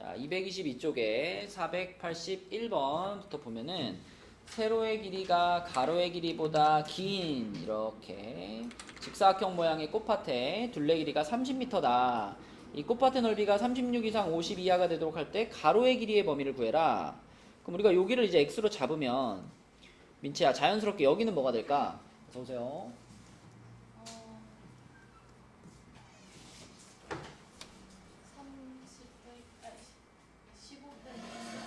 자, 222쪽에 481번부터 보면은 세로의 길이가 가로의 길이보다 긴 이렇게 직사각형 모양의 꽃밭에 둘레 길이가 30m다. 이 꽃밭의 넓이가 36 이상 50 이하가 되도록 할 때 가로의 길이의 범위를 구해라. 그럼 우리가 여기를 이제 x로 잡으면 민채야 자연스럽게 여기는 뭐가 될까? 어서 오세요. 15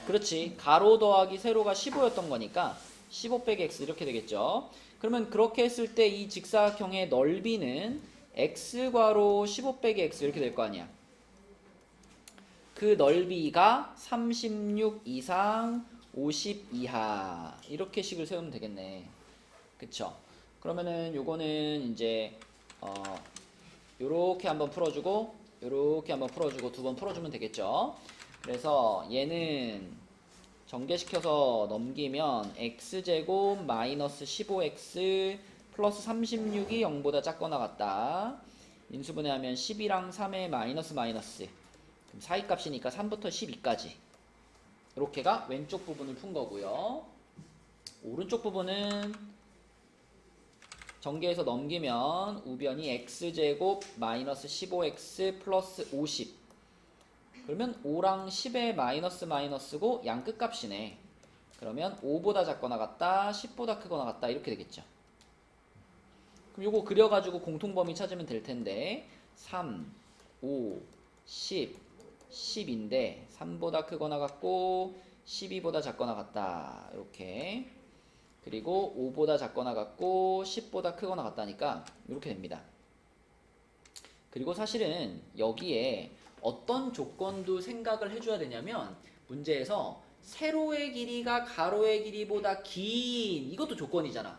그렇지. 가로 더하기 세로가 15였던 거니까 15 빼기 x 이렇게 되겠죠. 그러면 그렇게 했을 때 이 직사각형의 넓이는 x괄호 15 빼기 x 이렇게 될 거 아니야. 그 넓이가 36 이상 50 이하 이렇게 식을 세우면 되겠네. 그쵸? 그러면은 요거는 이제 요렇게 한번 풀어주고 요렇게 한번 풀어주고 두 번 풀어주면 되겠죠. 그래서 얘는 전개시켜서 넘기면 x제곱 마이너스 15x 플러스 36이 0보다 작거나 같다. 인수분해하면 10이랑 3의 마이너스 마이너스. 그럼 사이값이니까 3부터 12까지. 이렇게가 왼쪽 부분을 푼 거고요. 오른쪽 부분은 전개해서 넘기면 우변이 x제곱 마이너스 15x 플러스 50. 그러면 5랑 10의 마이너스 마이너스고 양 끝값이네. 그러면 5보다 작거나 같다, 10보다 크거나 같다 이렇게 되겠죠. 그럼 요거 그려가지고 공통범위 찾으면 될 텐데 3, 5, 10, 10인데 3보다 크거나 같고 12보다 작거나 같다 이렇게. 그리고 5보다 작거나 같고 10보다 크거나 같다니까 이렇게 됩니다. 그리고 사실은 여기에 어떤 조건도 생각을 해줘야 되냐면 문제에서 세로의 길이가 가로의 길이보다 긴 이것도 조건이잖아.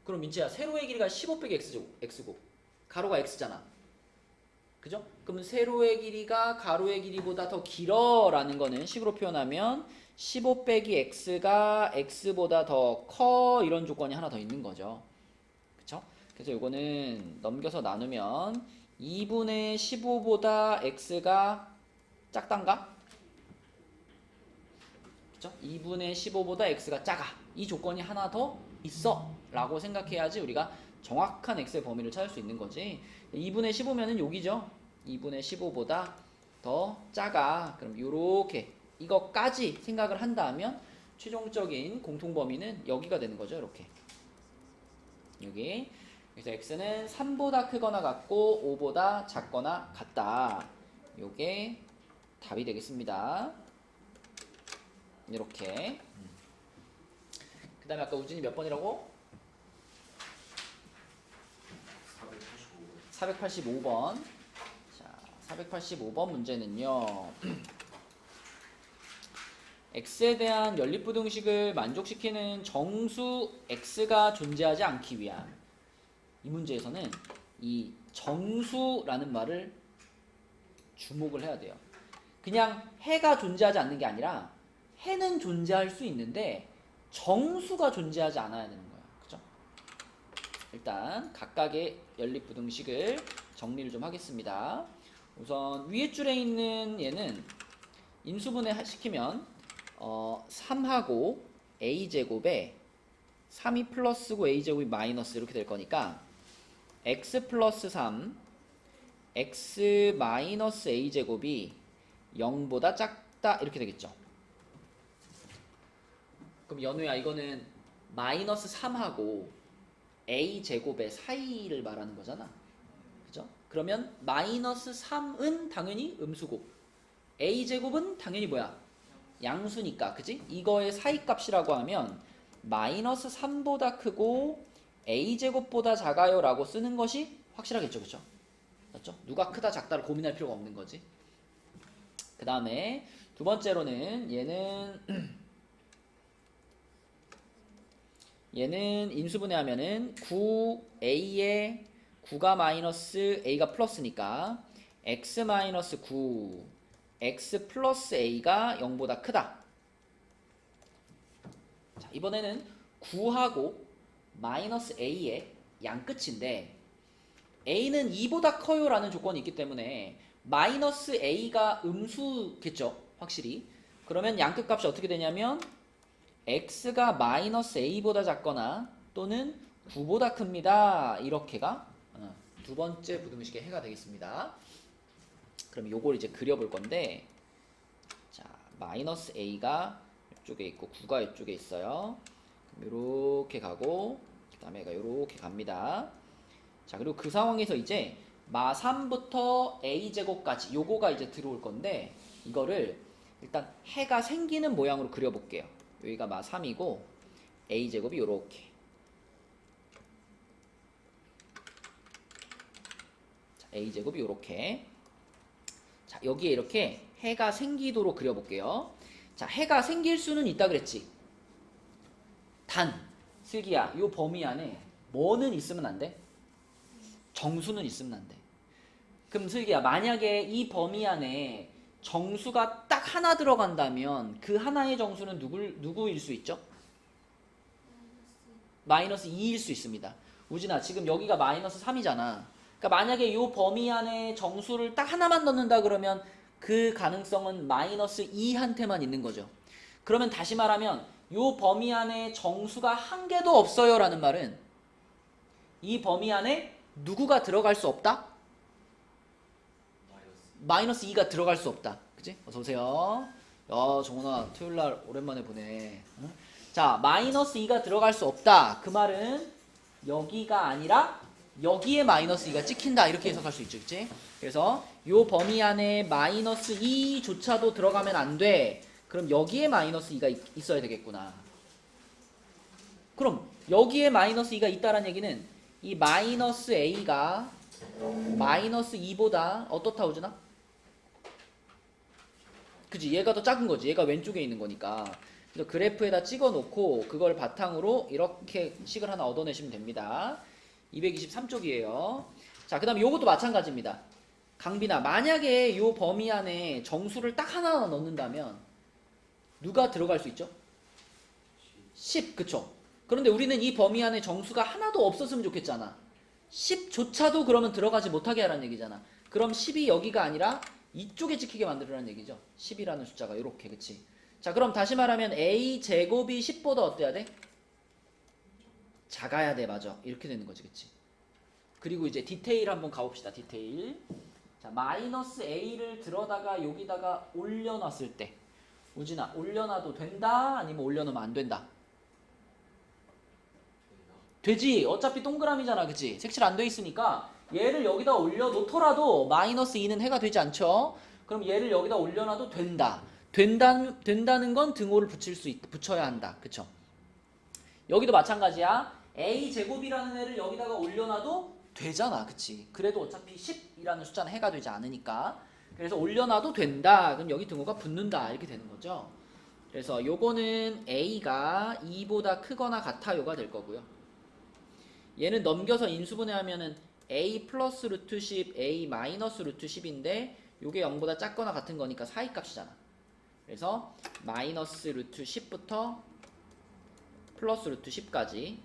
그럼 민채야 세로의 길이가 15 빼기 x고 가로가 x잖아. 그죠? 그러면 세로의 길이가 가로의 길이보다 더 길어 라는 거는 식으로 표현하면 15 빼기 x가 x보다 더 커 이런 조건이 하나 더 있는 거죠. 그쵸? 그래서 이거는 넘겨서 나누면 2분의 15보다 x가 작단가? 그쵸? 2분의 15보다 x가 작아. 이 조건이 하나 더 있어 라고 생각해야지 우리가 정확한 x의 범위를 찾을 수 있는 거지. 2분의 15면은 여기죠. 2분의 15보다 더 작아. 그럼 요렇게 이거까지 생각을 한다면 최종적인 공통범위는 여기가 되는 거죠. 이렇게 여기. 그래서 x는 3보다 크거나 같고 5보다 작거나 같다. 요게 답이 되겠습니다. 이렇게. 그 다음에 아까 우진이 몇 번이라고? 485번. 자, 485번 문제는요. x에 대한 연립부등식을 만족시키는 정수 x가 존재하지 않기 위한 이 문제에서는 이 정수라는 말을 주목을 해야 돼요. 그냥 해가 존재하지 않는 게 아니라 해는 존재할 수 있는데 정수가 존재하지 않아야 되는 거야. 그죠? 일단 각각의 연립부등식을 정리를 좀 하겠습니다. 우선 위에 줄에 있는 얘는 인수분해 시키면 3하고 a제곱에 3이 플러스고 a제곱이 마이너스 이렇게 될 거니까 x 플러스 3 x 마이너스 a제곱이 0보다 작다 이렇게 되겠죠. 그럼 연우야 이거는 마이너스 3하고 a제곱의 사이를 말하는 거잖아. 그죠? 그러면 마이너스 3은 당연히 음수고 a제곱은 당연히 뭐야? 양수니까. 그지? 이거의 사이값이라고 하면 마이너스 3보다 크고 a제곱보다 작아요 라고 쓰는 것이 확실하겠죠. 그죠? 맞죠? 누가 크다 작다를 고민할 필요가 없는 거지. 그 다음에 두 번째로는 얘는 인수분해하면은 9a에 9가 마이너스 a가 플러스니까 x 마이너스 9 x 플러스 a가 0보다 크다. 자, 이번에는 9하고 마이너스 a의 양끝인데 a는 2보다 커요 라는 조건이 있기 때문에 마이너스 a가 음수겠죠. 확실히. 그러면 양끝값이 어떻게 되냐면 x가 마이너스 a보다 작거나 또는 9보다 큽니다. 이렇게가 두 번째 부등식의 해가 되겠습니다. 그럼 요걸 이제 그려볼 건데, 자, 마이너스 a가 이쪽에 있고 9가 이쪽에 있어요. 이렇게 가고 그 다음에 얘가 이렇게 갑니다. 자, 그리고 그 상황에서 이제 마3부터 a제곱까지 요거가 이제 들어올 건데, 이거를 일단 해가 생기는 모양으로 그려볼게요. 여기가 마3이고 a제곱이 요렇게, 자, a제곱이 요렇게, 자, 여기에 이렇게 해가 생기도록 그려볼게요. 자, 해가 생길 수는 있다 그랬지. 단, 슬기야, 요 범위 안에 뭐는 있으면 안 돼? 정수는 있으면 안 돼. 그럼 슬기야, 만약에 이 범위 안에 정수가 딱 하나 들어간다면 그 하나의 정수는 누구일 수 있죠? 마이너스 2일 수 있습니다. 우진아, 지금 여기가 마이너스 3이잖아. 그러니까 만약에 이 범위 안에 정수를 딱 하나만 넣는다 그러면 그 가능성은 마이너스 2한테만 있는 거죠. 그러면 다시 말하면 이 범위 안에 정수가 한 개도 없어요 라는 말은 이 범위 안에 누구가 들어갈 수 없다? 마이너스 2가 들어갈 수 없다. 그치? 어서오세요. 야, 정훈아, 토요일날 오랜만에 보네. 응? 자, 마이너스 2가 들어갈 수 없다. 그 말은 여기가 아니라 여기에 마이너스 2가 찍힌다. 이렇게 해석할 수 있죠. 그치? 그래서 요 범위 안에 마이너스 2조차도 들어가면 안 돼. 그럼 여기에 마이너스 2가 있어야 되겠구나. 그럼 여기에 마이너스 2가 있다는 얘기는 이 마이너스 a가 마이너스 2보다 어떻다 오잖아? 그치? 얘가 더 작은 거지. 얘가 왼쪽에 있는 거니까. 그래서 그래프에다 찍어 놓고 그걸 바탕으로 이렇게 식을 하나 얻어내시면 됩니다. 223쪽이에요. 자, 그 다음에 요것도 마찬가지입니다. 강빈아, 만약에 요 범위 안에 정수를 딱 하나 넣는다면 누가 들어갈 수 있죠? 10, 그쵸? 그런데 우리는 이 범위 안에 정수가 하나도 없었으면 좋겠잖아. 10조차도 그러면 들어가지 못하게 하라는 얘기잖아. 그럼 10이 여기가 아니라 이쪽에 찍히게 만들으라는 얘기죠. 10이라는 숫자가 이렇게, 그치? 자, 그럼 다시 말하면 a제곱이 10보다 어때야 돼? 작아야 돼, 맞아. 이렇게 되는 거지, 그치? 그리고 이제 디테일 한번 가봅시다, 디테일. 자, 마이너스 a를 들어다가 여기다가 올려놨을 때, 우진아, 올려놔도 된다? 아니면 올려놓으면 안 된다? 되지. 어차피 동그라미잖아, 그치? 색칠 안 돼 있으니까 얘를 여기다 올려놓더라도 마이너스 2는 해가 되지 않죠? 그럼 얘를 여기다 올려놔도 된다. 된다는 건 등호를 붙여야 한다. 그쵸? 여기도 마찬가지야. a제곱이라는 애를 여기다가 올려놔도 되잖아. 그치? 그래도 어차피 10이라는 숫자는 해가 되지 않으니까. 그래서 올려놔도 된다. 그럼 여기 등호가 붙는다. 이렇게 되는 거죠. 그래서 요거는 a가 2보다 크거나 같아요가 될 거고요. 얘는 넘겨서 인수분해하면은 a 플러스 루트 10, a 마이너스 루트 10인데 요게 0보다 작거나 같은 거니까 사이값이잖아. 그래서 마이너스 루트 10부터 플러스 루트 10까지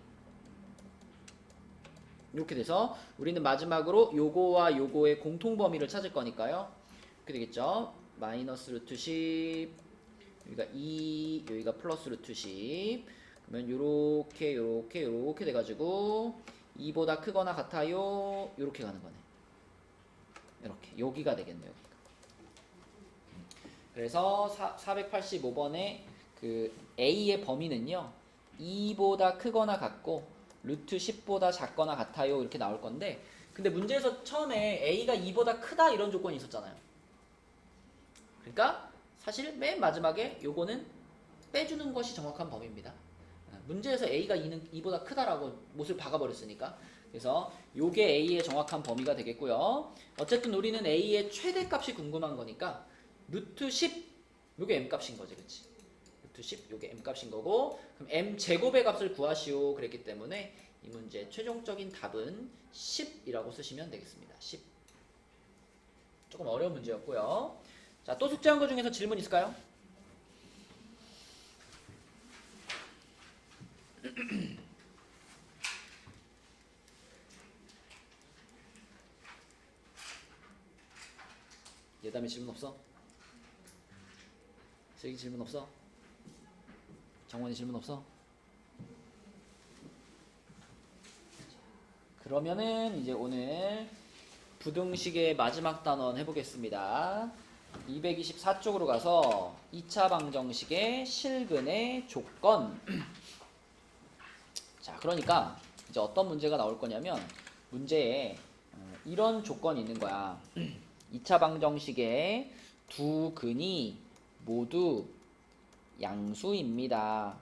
이렇게 돼서 우리는 마지막으로 요거와 요거의 공통범위를 찾을 거니까요. 이렇게 되겠죠. 마이너스 루트 10, 여기가 2, 여기가 플러스 루트 10. 그러면 요렇게 돼가지고 2보다 크거나 같아요. 요렇게 가는 거네. 이렇게 여기가 되겠네요. 그래서 485번에 그 A의 범위는요 2보다 크거나 같고 루트 10보다 작거나 같아요 이렇게 나올 건데, 근데 문제에서 처음에 A가 2보다 크다 이런 조건이 있었잖아요. 그러니까 사실 맨 마지막에 요거는 빼주는 것이 정확한 범위입니다. 문제에서 A가 2보다 크다라고 못을 박아버렸으니까. 그래서 요게 A의 정확한 범위가 되겠고요. 어쨌든 우리는 A의 최대값이 궁금한 거니까 루트 10 요게 M값인 거지, 그치? 루트 10 요게 M값인 거고, 그럼 M제곱의 값을 구하시오 그랬기 때문에 이 문제의 최종적인 답은 10이라고 쓰시면 되겠습니다. 10. 조금 어려운 문제였고요. 자, 또 숙제한 거 중에서 질문 있을까요? 예담이 질문 없어? 슬기 질문 없어? 정원이 질문 없어? 그러면은 이제 오늘 부등식의 마지막 단원 해보겠습니다. 224쪽으로 가서 2차 방정식의 실근의 조건. 자, 그러니까 이제 어떤 문제가 나올 거냐면 문제에 이런 조건이 있는 거야. 2차 방정식의 두 근이 모두 양수입니다.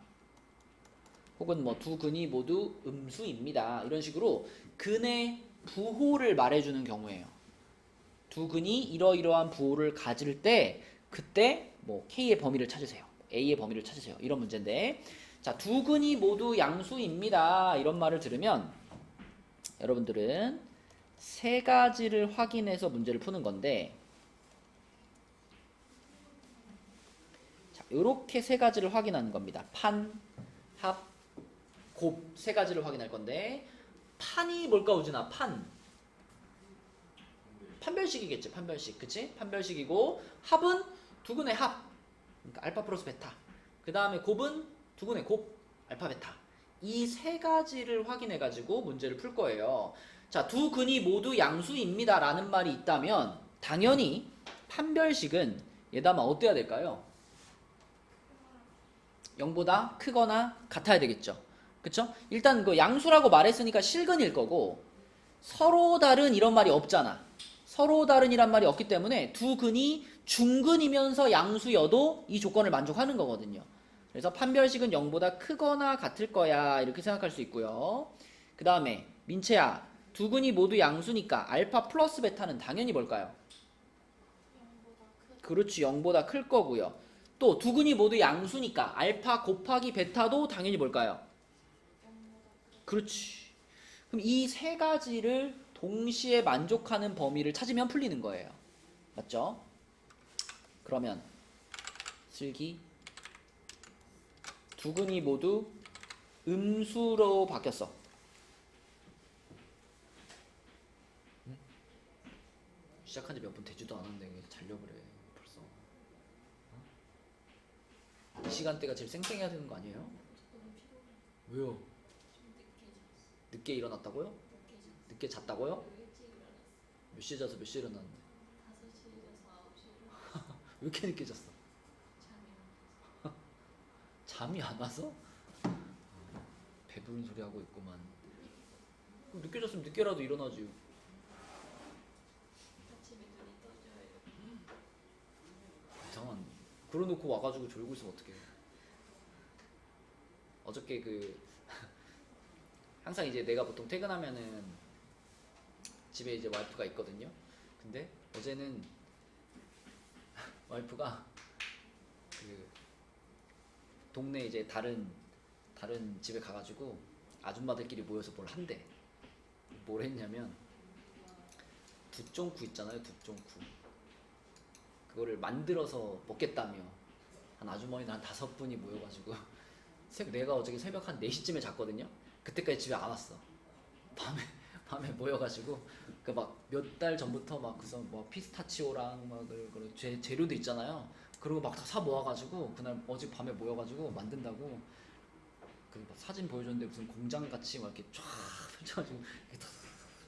혹은 뭐 두 근이 모두 음수입니다. 이런 식으로 근의 부호를 말해주는 경우예요. 두 근이 이러이러한 부호를 가질 때 그때 뭐 K의 범위를 찾으세요. A의 범위를 찾으세요. 이런 문제인데, 자, 두 근이 모두 양수입니다. 이런 말을 들으면 여러분들은 세 가지를 확인해서 문제를 푸는 건데, 자, 이렇게 세 가지를 확인하는 겁니다. 판, 합, 곱 세 가지를 확인할 건데, 판이 뭘까 우진아? 판별식이겠지. 판별식, 그치? 판별식이고, 합은 두근의 합, 그러니까 알파 플러스 베타. 그 다음에 곱은 두근의 곱, 알파 베타. 이 세 가지를 확인해 가지고 문제를 풀 거예요. 자, 두 근이 모두 양수입니다 라는 말이 있다면 당연히 판별식은 얘다마 어때야 될까요? 0보다 크거나 같아야 되겠죠. 그쵸? 일단 그 양수라고 말했으니까 실근일 거고, 서로 다른 이런 말이 없잖아. 서로 다른이란 말이 없기 때문에 두 근이 중근이면서 양수여도 이 조건을 만족하는 거거든요. 그래서 판별식은 0보다 크거나 같을 거야 이렇게 생각할 수 있고요. 그 다음에 민채야, 두 근이 모두 양수니까 알파 플러스 베타는 당연히 뭘까요? 그렇지, 0보다 클 거고요. 또 두 근이 모두 양수니까 알파 곱하기 베타도 당연히 뭘까요? 그렇지. 그럼 이 세 가지를 동시에 만족하는 범위를 찾으면 풀리는 거예요. 맞죠? 그러면 슬기, 두 근이 모두 음수로 바뀌었어. 응? 시작한 지 몇 분 되지도 않았는데 왜 자려고 그래 벌써. 이 시간대가 제일 쌩쌩해야 되는 거 아니에요? 왜요? 늦게 일어났다고요? 늦게 잤다고요? 몇 시에 자서 몇 시에 일어났는데? 왜 이렇게 늦게 잤어? 잠이 안 와서? 배부른 소리 하고 있구만. 그럼 늦게 잤으면 늦게라도 일어나지. 이상한. 그러놓고 와가지고 졸고 있으면 어떡해. 어저께 항상 이제 내가 보통 퇴근하면은 집에 이제 와이프가 있거든요. 근데 어제는 와이프가 동네 이제 다른 집에 가가지고 아줌마들끼리 모여서 뭘 한대. 뭘 했냐면 두쫑쿠 있잖아요. 두쫑쿠. 그거를 만들어서 먹겠다며 한 아주머니들 한 5분이 모여가지고 내가 어저께 새벽 한 4시쯤에 잤거든요. 그때까지 집에 안 왔어. 밤에 모여가지고 그 막 몇 달 전부터 막 그래서 뭐 피스타치오랑 막 재료도 있잖아요. 그리고 막 다 사 모아가지고 그날 어제 밤에 모여가지고 만든다고 막 사진 보여줬는데 무슨 공장 같이 막 이렇게 쫙 펼쳐가지고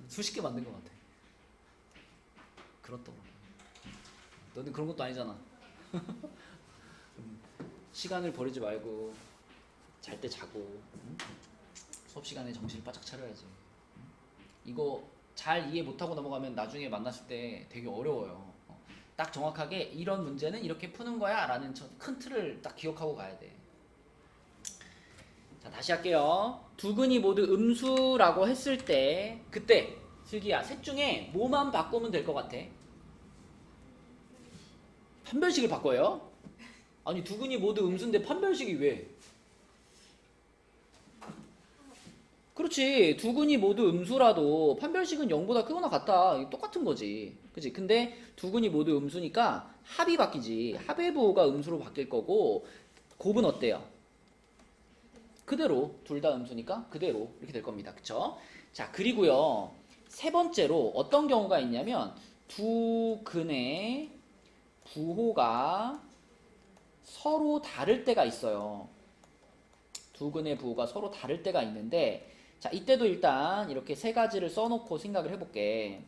수십 개 만든 것 같아. 그렇더라고. 너는 그런 것도 아니잖아. 시간을 버리지 말고 잘 때 자고, 응? 수업 시간에 정신을 바짝 차려야지. 응? 이거 잘 이해 못하고 넘어가면 나중에 만났을 때 되게 어려워요. 딱 정확하게 이런 문제는 이렇게 푸는 거야 라는 큰 틀을 딱 기억하고 가야 돼. 자, 다시 할게요. 두 근이 모두 음수라고 했을 때 그때 슬기야, 셋 중에 뭐만 바꾸면 될 것 같아? 판별식을 바꿔요? 아니, 두 근이 모두 음수인데 판별식이 왜? 그렇지. 두 근이 모두 음수라도 판별식은 0보다 크거나 같다. 똑같은 거지. 그치? 근데 두 근이 모두 음수니까 합이 바뀌지. 합의 부호가 음수로 바뀔 거고, 곱은 어때요? 그대로. 둘 다 음수니까 그대로 이렇게 될 겁니다. 그쵸? 자, 그리고요. 세 번째로 어떤 경우가 있냐면 두 근의 부호가 서로 다를 때가 있어요. 두 근의 부호가 서로 다를 때가 있는데, 자, 이때도 일단 이렇게 세 가지를 써놓고 생각을 해볼게.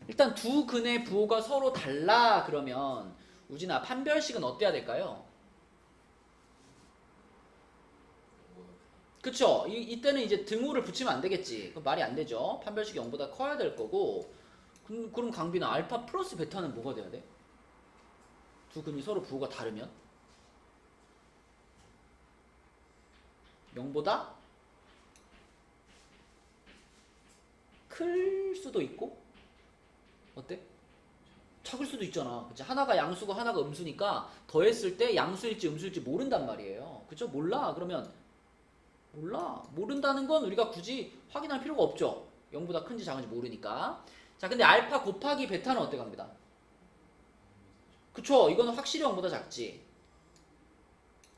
일단 두 근의 부호가 서로 달라 그러면 우진아, 판별식은 어때야 될까요? 그쵸? 이때는 이제 등호를 붙이면 안 되겠지. 그럼 말이 안 되죠. 판별식이 0보다 커야 될 거고. 그럼 강빈아, 알파 플러스 베타는 뭐가 돼야 돼? 두 근이 서로 부호가 다르면? 0보다 클 수도 있고, 어때? 작을 수도 있잖아. 그치? 하나가 양수고 하나가 음수니까 더했을 때 양수일지 음수일지 모른단 말이에요. 그쵸? 몰라. 그러면 몰라. 모른다는 건 우리가 굳이 확인할 필요가 없죠. 0보다 큰지 작은지 모르니까. 자, 근데 알파 곱하기 베타는 어때 갑니다. 그쵸? 이거는 확실히 0보다 작지.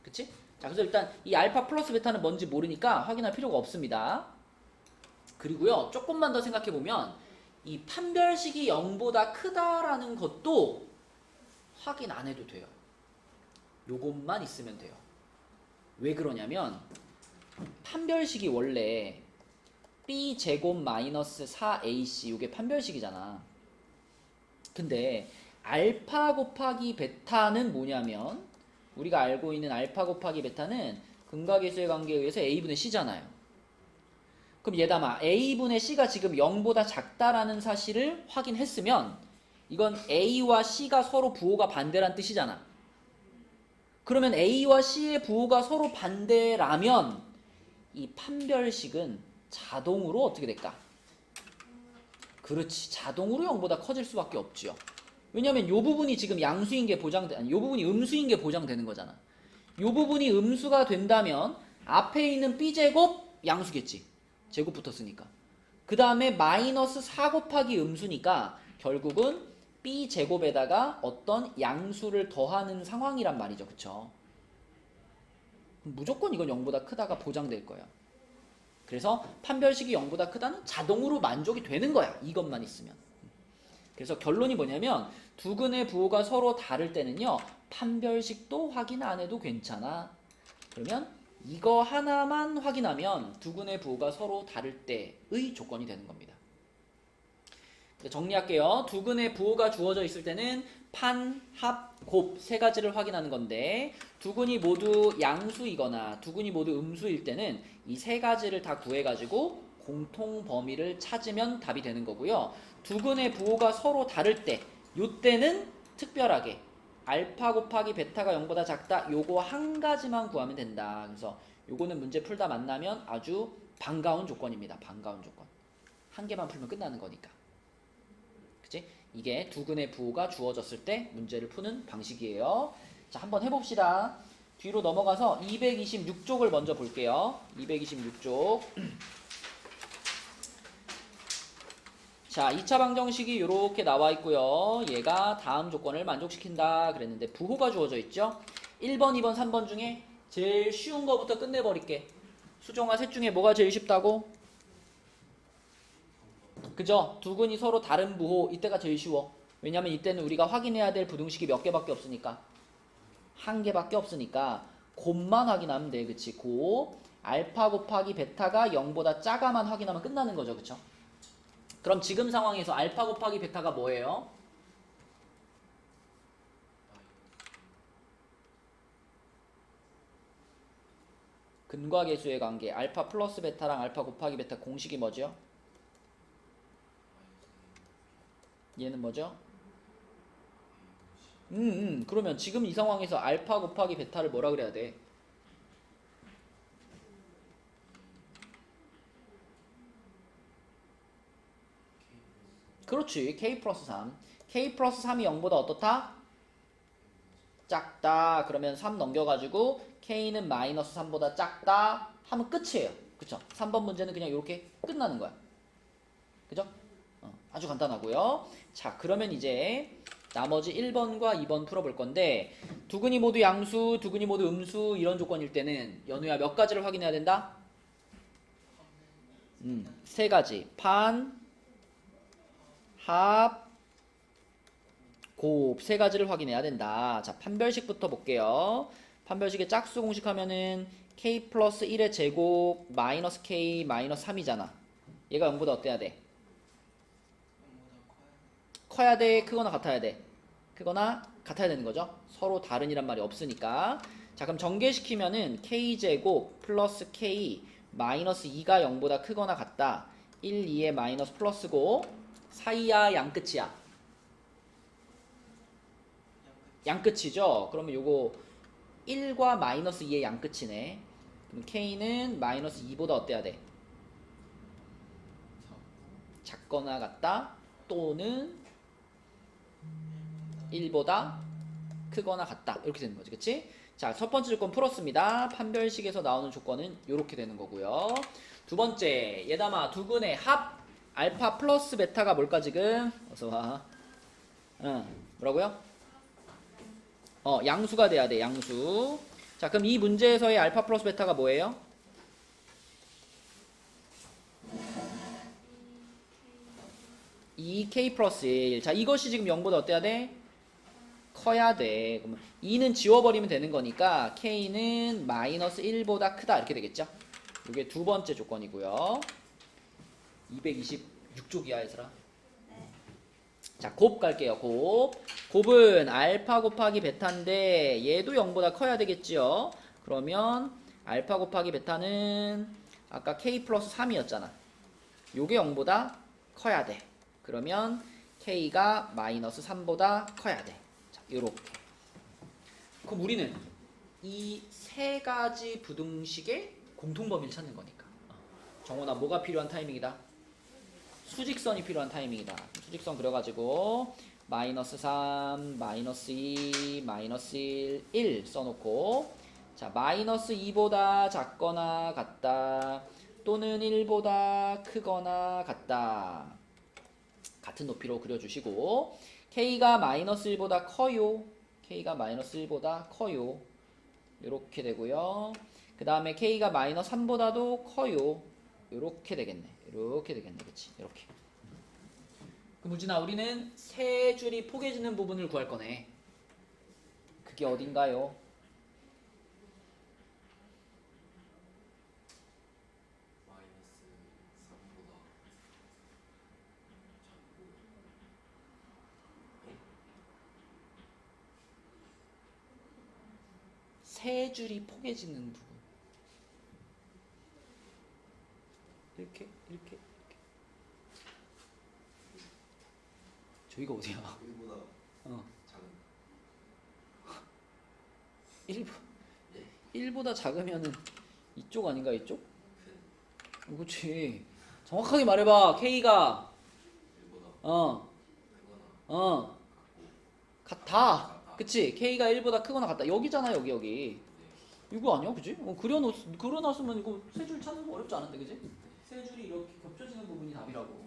그치? 자, 그래서 일단 이 알파 플러스 베타는 뭔지 모르니까 확인할 필요가 없습니다. 그리고요, 조금만 더 생각해보면 이 판별식이 0보다 크다라는 것도 확인 안 해도 돼요. 요것만 있으면 돼요. 왜 그러냐면 판별식이 원래 b제곱 마이너스 4ac 이게 판별식이잖아. 근데 알파 곱하기 베타는 뭐냐면 우리가 알고 있는 알파 곱하기 베타는 근각계수의 관계에 의해서 a분의 c잖아요. 그럼 얘담아, a분의 c가 지금 0보다 작다라는 사실을 확인했으면 이건 a와 c가 서로 부호가 반대란 뜻이잖아. 그러면 a와 c의 부호가 서로 반대라면 이 판별식은 자동으로 어떻게 될까? 그렇지, 자동으로 0보다 커질 수밖에 없지요. 왜냐면 요 부분이 지금 양수인 게 아니, 요 부분이 음수인 게 보장되는 거잖아. 요 부분이 음수가 된다면 앞에 있는 b제곱 양수겠지. 제곱 붙었으니까. 그 다음에 마이너스 4 곱하기 음수니까 결국은 b제곱에다가 어떤 양수를 더하는 상황이란 말이죠. 그쵸? 무조건 이건 0보다 크다가 보장될 거야. 그래서 판별식이 0보다 크다는 자동으로 만족이 되는 거야. 이것만 있으면. 그래서 결론이 뭐냐면 두 근의 부호가 서로 다를 때는요. 판별식도 확인 안 해도 괜찮아. 그러면 이거 하나만 확인하면 두 근의 부호가 서로 다를 때의 조건이 되는 겁니다. 정리할게요. 두 근의 부호가 주어져 있을 때는 판, 합, 곱 세 가지를 확인하는 건데 두 근이 모두 양수이거나 두 근이 모두 음수일 때는 이 세 가지를 다 구해가지고 공통 범위를 찾으면 답이 되는 거고요. 두 근의 부호가 서로 다를 때 요때는 특별하게 알파 곱하기 베타가 0보다 작다 요거 한 가지만 구하면 된다. 그래서 요거는 문제 풀다 만나면 아주 반가운 조건입니다. 반가운 조건. 한 개만 풀면 끝나는 거니까. 그치? 이게 두 근의 부호가 주어졌을 때 문제를 푸는 방식이에요. 자, 한번 해봅시다. 뒤로 넘어가서 226쪽을 먼저 볼게요. 226쪽. 자, 2차 방정식이 이렇게 나와 있고요. 얘가 다음 조건을 만족시킨다 그랬는데 부호가 주어져 있죠. 1번, 2번, 3번 중에 제일 쉬운 거부터 끝내버릴게. 수정아, 셋 중에 뭐가 제일 쉽다고? 그죠? 두 근이 서로 다른 부호, 이때가 제일 쉬워. 왜냐면 이때는 우리가 확인해야 될 부등식이 몇 개밖에 없으니까. 한 개밖에 없으니까 곱만 확인하면 돼. 그치? 곱 알파 곱하기 베타가 0보다 작아만 확인하면 끝나는 거죠. 그쵸? 그럼 지금 상황에서 알파 곱하기 베타가 뭐예요? 근과계수의 관계 알파 플러스 베타랑 알파 곱하기 베타 공식이 뭐죠? 얘는 뭐죠? 그러면 지금 이 상황에서 알파 곱하기 베타를 뭐라 그래야 돼? 그렇지. K 플러스 3. K 플러스 3이 0보다 어떻다? 작다. 그러면 3 넘겨가지고 K는 마이너스 3보다 작다 하면 끝이에요. 그쵸? 3번 문제는 그냥 이렇게 끝나는 거야. 그죠? 아주 간단하고요. 자, 그러면 이제 나머지 1번과 2번 풀어볼 건데 두 근이 모두 양수, 두 근이 모두 음수 이런 조건일 때는 연우야 몇 가지를 확인해야 된다? 세 가지. 판, 합, 곱 세 가지를 확인해야 된다. 자, 판별식부터 볼게요. 판별식의 짝수 공식 하면은 k 플러스 1의 제곱 마이너스 k 마이너스 3이잖아. 얘가 0보다 어때야 돼? 커야 돼? 크거나 같아야 돼? 크거나 같아야 되는 거죠. 서로 다른이란 말이 없으니까. 자, 그럼 전개시키면은 k제곱 플러스 k 마이너스 2가 0보다 크거나 같다. 1, 2의 마이너스 플러스고 사이야 양끝이야? 양끝이죠. 그러면 요거 1과 마이너스 2의 양끝이네. 그럼 k는 마이너스 2보다 어때야 돼? 작거나 같다. 또는 1보다 크거나 같다. 이렇게 되는 거지. 그치? 자, 첫 번째 조건 풀었습니다. 판별식에서 나오는 조건은 이렇게 되는 거고요. 두 번째, 예담아, 두근의 합 알파 플러스 베타가 뭘까 지금? 어서 와. 뭐라고요? 양수가 돼야 돼. 양수. 자, 그럼 이 문제에서의 알파 플러스 베타가 뭐예요? 2k 플러스 1. 자, 이것이 지금 0보다 어때야 돼? 커야 돼. 그러면 2는 지워버리면 되는 거니까 k는 마이너스 1보다 크다. 이렇게 되겠죠? 이게 두 번째 조건이고요. 226쪽이야, 얘들아. 자, 곱 갈게요. 곱은 알파 곱하기 베타인데 얘도 0보다 커야 되겠지요. 그러면 알파 곱하기 베타는 아까 k 플러스 3이었잖아. 요게 0보다 커야 돼. 그러면 k가 마이너스 3보다 커야 돼. 자, 요렇게. 그럼 우리는 이 세 가지 부등식의 공통범위를 찾는 거니까. 정원아, 뭐가 필요한 타이밍이다? 수직선이 필요한 타이밍이다. 수직선 그려가지고 마이너스 3, 마이너스 2, 마이너스 1, 1 써놓고, 자, 마이너스 2보다 작거나 같다 또는 1보다 크거나 같다. 같은 높이로 그려주시고, k가 마이너스 1보다 커요. k가 마이너스 1보다 커요. 이렇게 되고요. 그 다음에 k가 마이너스 3보다도 커요. 이렇게 되겠네. 이렇게 되겠네. 그치? 이렇게. 그럼 우진아, 우리는 세 줄이 포개지는 부분을 구할 거네. 그게 어딘가요? 세 줄이 포개지는 부분. 이렇게. 저기가 어디야? 1보다 어. 작은 1보다 작으면은 이쪽 아닌가, 이쪽? 그렇지. 정확하게 말해봐. K가 1보다 크거나 같다. 그치? K가 1보다 크거나 같다. 여기잖아, 여기. 이거 아니야, 그지? 그려놨으면 이거 세 줄 찾는 거 어렵지 않은데, 그지? 세 줄이 이렇게 겹쳐지는 부분이 답이라고.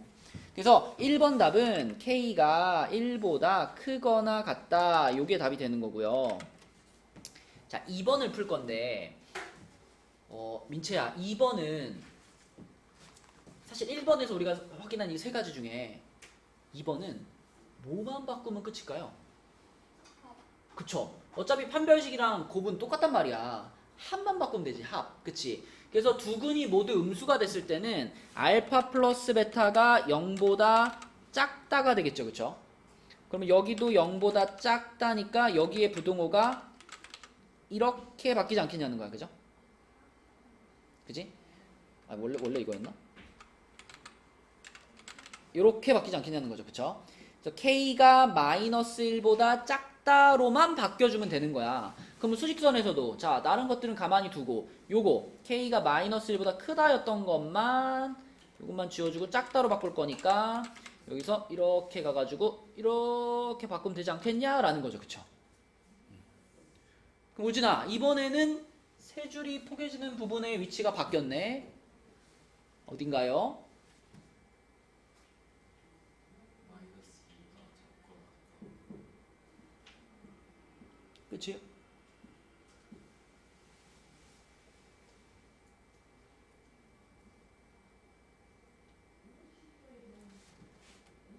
그래서 1번 답은 K가 1보다 크거나 같다. 요게 답이 되는 거고요. 자, 2번을 풀 건데, 민채야, 2번은 사실 1번에서 우리가 확인한 이 세 가지 중에 2번은 뭐만 바꾸면 끝일까요? 그쵸? 어차피 판별식이랑 곱은 똑같단 말이야. 합만 바꾸면 되지, 합. 그치? 그래서 두근이 모두 음수가 됐을 때는 알파 플러스 베타가 0보다 작다가 되겠죠, 그쵸? 그러면 여기도 0보다 작다니까 여기에 부등호가 이렇게 바뀌지 않겠냐는 거야, 그죠? 그지? 아, 원래 이거였나? 이렇게 바뀌지 않겠냐는 거죠, 그쵸? 그래서 k가 마이너스 1보다 작다로만 바뀌어주면 되는 거야. 그러면 수직선에서도 자, 다른 것들은 가만히 두고 요거 k가 마이너스 1보다 크다였던 것만 요것만 지워주고 작다로 바꿀 거니까 여기서 이렇게 가가지고 이렇게 바꾸면 되지 않겠냐라는 거죠, 그쵸? 그럼 우진아, 이번에는 세 줄이 포개지는 부분의 위치가 바뀌었네. 어딘가요? 끝이에요?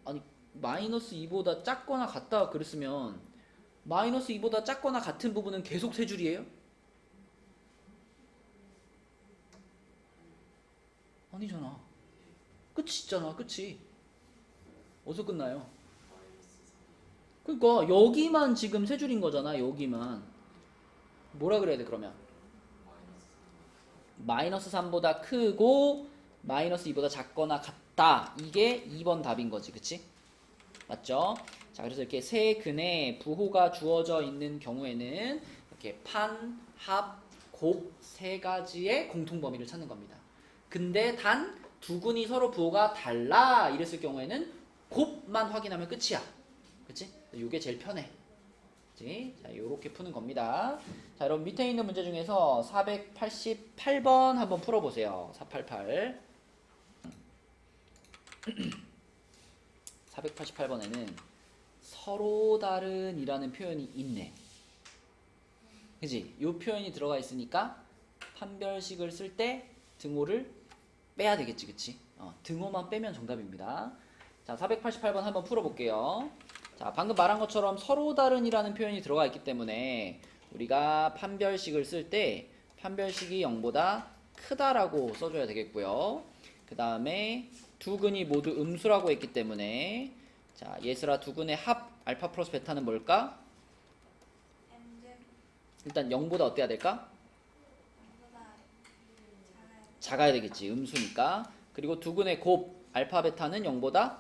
아니, 마이너스 2보다 작거나 같다 그랬으면 마이너스 2보다 작거나 같은 부분은 계속 세 줄이에요? 아니잖아. 끝이 있잖아. 끝이. 어디서 끝나요? 그러니까 여기만 지금 세 줄인 거잖아. 여기만. 뭐라 그래야 돼 그러면? 마이너스 3보다 크고 마이너스 2보다 작거나 같다. 이게 2번 답인 거지. 그치? 맞죠? 자, 그래서 이렇게 세 근에 부호가 주어져 있는 경우에는 이렇게 판, 합, 곱 세 가지의 공통 범위를 찾는 겁니다. 근데 단 두 근이 서로 부호가 달라 이랬을 경우에는 곱만 확인하면 끝이야. 그치? 이게 제일 편해. 그치? 자, 요렇게 푸는 겁니다. 자, 여러분 밑에 있는 문제 중에서 488번 한번 풀어보세요. 488. 488번에는 서로 다른이라는 표현이 있네. 그지? 요 표현이 들어가 있으니까 판별식을 쓸 때 등호를 빼야 되겠지, 그치? 등호만 빼면 정답입니다. 자, 488번 한번 풀어볼게요. 자, 방금 말한 것처럼 서로 다른이라는 표현이 들어가 있기 때문에 우리가 판별식을 쓸 때 판별식이 0보다 크다라고 써줘야 되겠고요. 그 다음에 두 근이 모두 음수라고 했기 때문에 자, 예슬아 두 근의 합 알파 플러스 베타는 뭘까? 일단 0보다 어때야 될까? 작아야 되겠지. 음수니까. 그리고 두 근의 곱 알파 베타는 0보다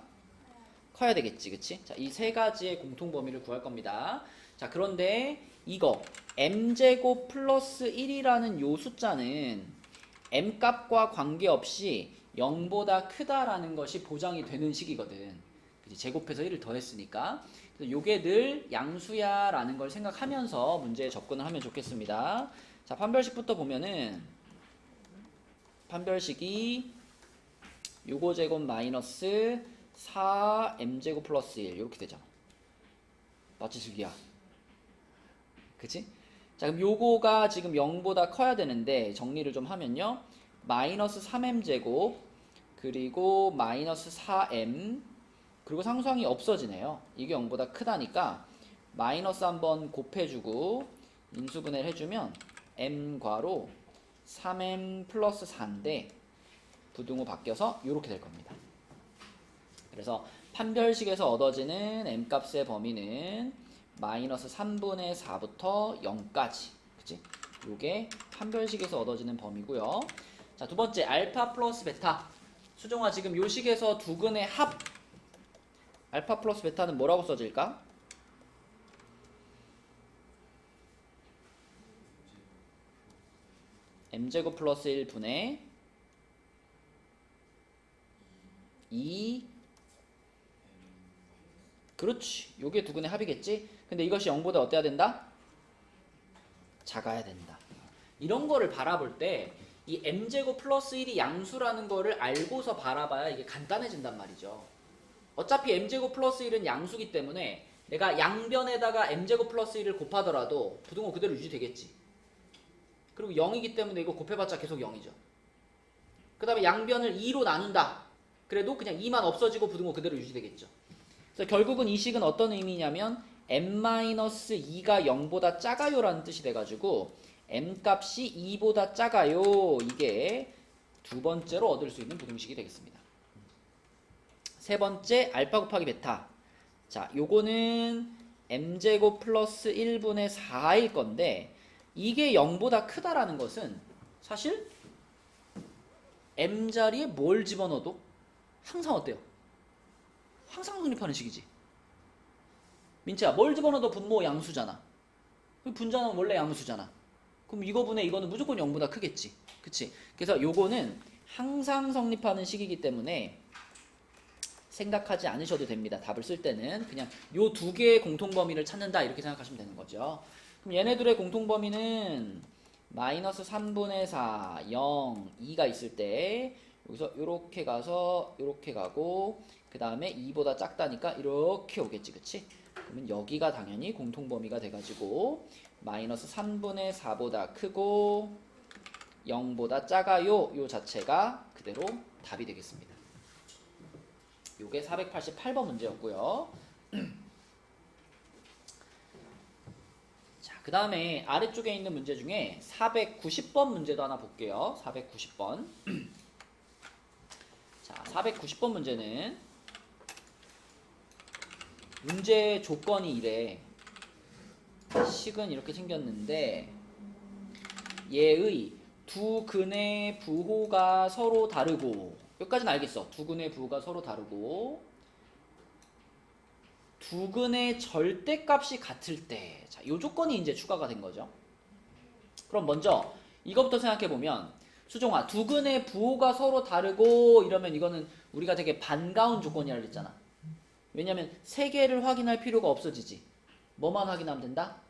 커야 되겠지. 그치? 자, 이 세 가지의 공통 범위를 구할 겁니다. 자, 그런데 이거 m제곱 플러스 1이라는 요 숫자는 m 값과 관계없이 0보다 크다라는 것이 보장이 되는 식이거든. 그치? 제곱해서 1을 더했으니까. 그래서 요게 늘 양수야 라는 걸 생각하면서 문제에 접근을 하면 좋겠습니다. 자, 판별식부터 보면은 판별식이 요거 제곱 마이너스 4m제곱 플러스 1 이렇게 되잖아. 맞지 수기야? 그치? 자, 그럼 요거가 지금 0보다 커야 되는데 정리를 좀 하면요. 마이너스 3m제곱 그리고 마이너스 4m 그리고 상수항이 없어지네요. 이게 0보다 크다니까 마이너스 한번 곱해주고 인수분해를 해주면 m과로 3m 플러스 4인데 부등호 바뀌어서 이렇게 될 겁니다. 그래서 판별식에서 얻어지는 m값의 범위는 마이너스 3분의 4부터 0까지. 그치? 요게 판별식에서 얻어지는 범위고요. 자, 두 번째 알파 플러스 베타. 수정아 지금 요 식에서 두 근의 합 알파 플러스 베타는 뭐라고 써질까? m제곱 플러스 1분의 2 그렇지. 요게 두 근의 합이겠지? 근데 이것이 0보다 어때야 된다? 작아야 된다. 이런 거를 바라볼 때 이 m제곱 플러스 1이 양수라는 거를 알고서 바라봐야 이게 간단해진단 말이죠. 어차피 m제곱 플러스 1은 양수기 때문에 내가 양변에다가 m제곱 플러스 1을 곱하더라도 부등호 그대로 유지되겠지. 그리고 0이기 때문에 이거 곱해봤자 계속 0이죠. 그 다음에 양변을 2로 나눈다. 그래도 그냥 2만 없어지고 부등호 그대로 유지되겠죠. 그래서 결국은 이 식은 어떤 의미냐면 m-2가 0보다 작아요 라는 뜻이 돼가지고 m값이 2보다 작아요. 이게 두 번째로 얻을 수 있는 부등식이 되겠습니다. 세 번째 알파 곱하기 베타. 자, 요거는 m제곱 플러스 1분의 4일 건데 이게 0보다 크다라는 것은 사실 m자리에 뭘 집어넣어도 항상 어때요? 항상 성립하는 식이지. 민채야, 뭘 집어넣어도 분모 양수잖아. 분자는 원래 양수잖아. 그럼 이거분의 이거는 무조건 0보다 크겠지. 그치? 그래서 요거는 항상 성립하는 식이기 때문에 생각하지 않으셔도 됩니다. 답을 쓸 때는 그냥 요 두 개의 공통범위를 찾는다 이렇게 생각하시면 되는 거죠. 그럼 얘네들의 공통범위는 마이너스 3분의 4, 0, 2가 있을 때 여기서 요렇게 가서 요렇게 가고 그 다음에 2보다 작다니까 이렇게 오겠지. 그치? 그러면 여기가 당연히 공통범위가 돼가지고 마이너스 3분의 4보다 크고 0보다 작아요 요 자체가 그대로 답이 되겠습니다. 요게 488번 문제였고요. 자, 그 다음에 아래쪽에 있는 문제 중에 490번 문제도 하나 볼게요. 490번. 자, 490번 문제는 문제 조건이 이래. 식은 이렇게 생겼는데 얘의 두 근의 부호가 서로 다르고, 여기까지는 알겠어. 두 근의 부호가 서로 다르고 두 근의 절대값이 같을 때, 자, 요 조건이 이제 추가가 된 거죠. 그럼 먼저 이것부터 생각해 보면, 수종아, 두 근의 부호가 서로 다르고 이러면 이거는 우리가 되게 반가운 조건이라 그랬잖아. 왜냐면 세 개를 확인할 필요가 없어지지. 뭐만 확인하면 된다?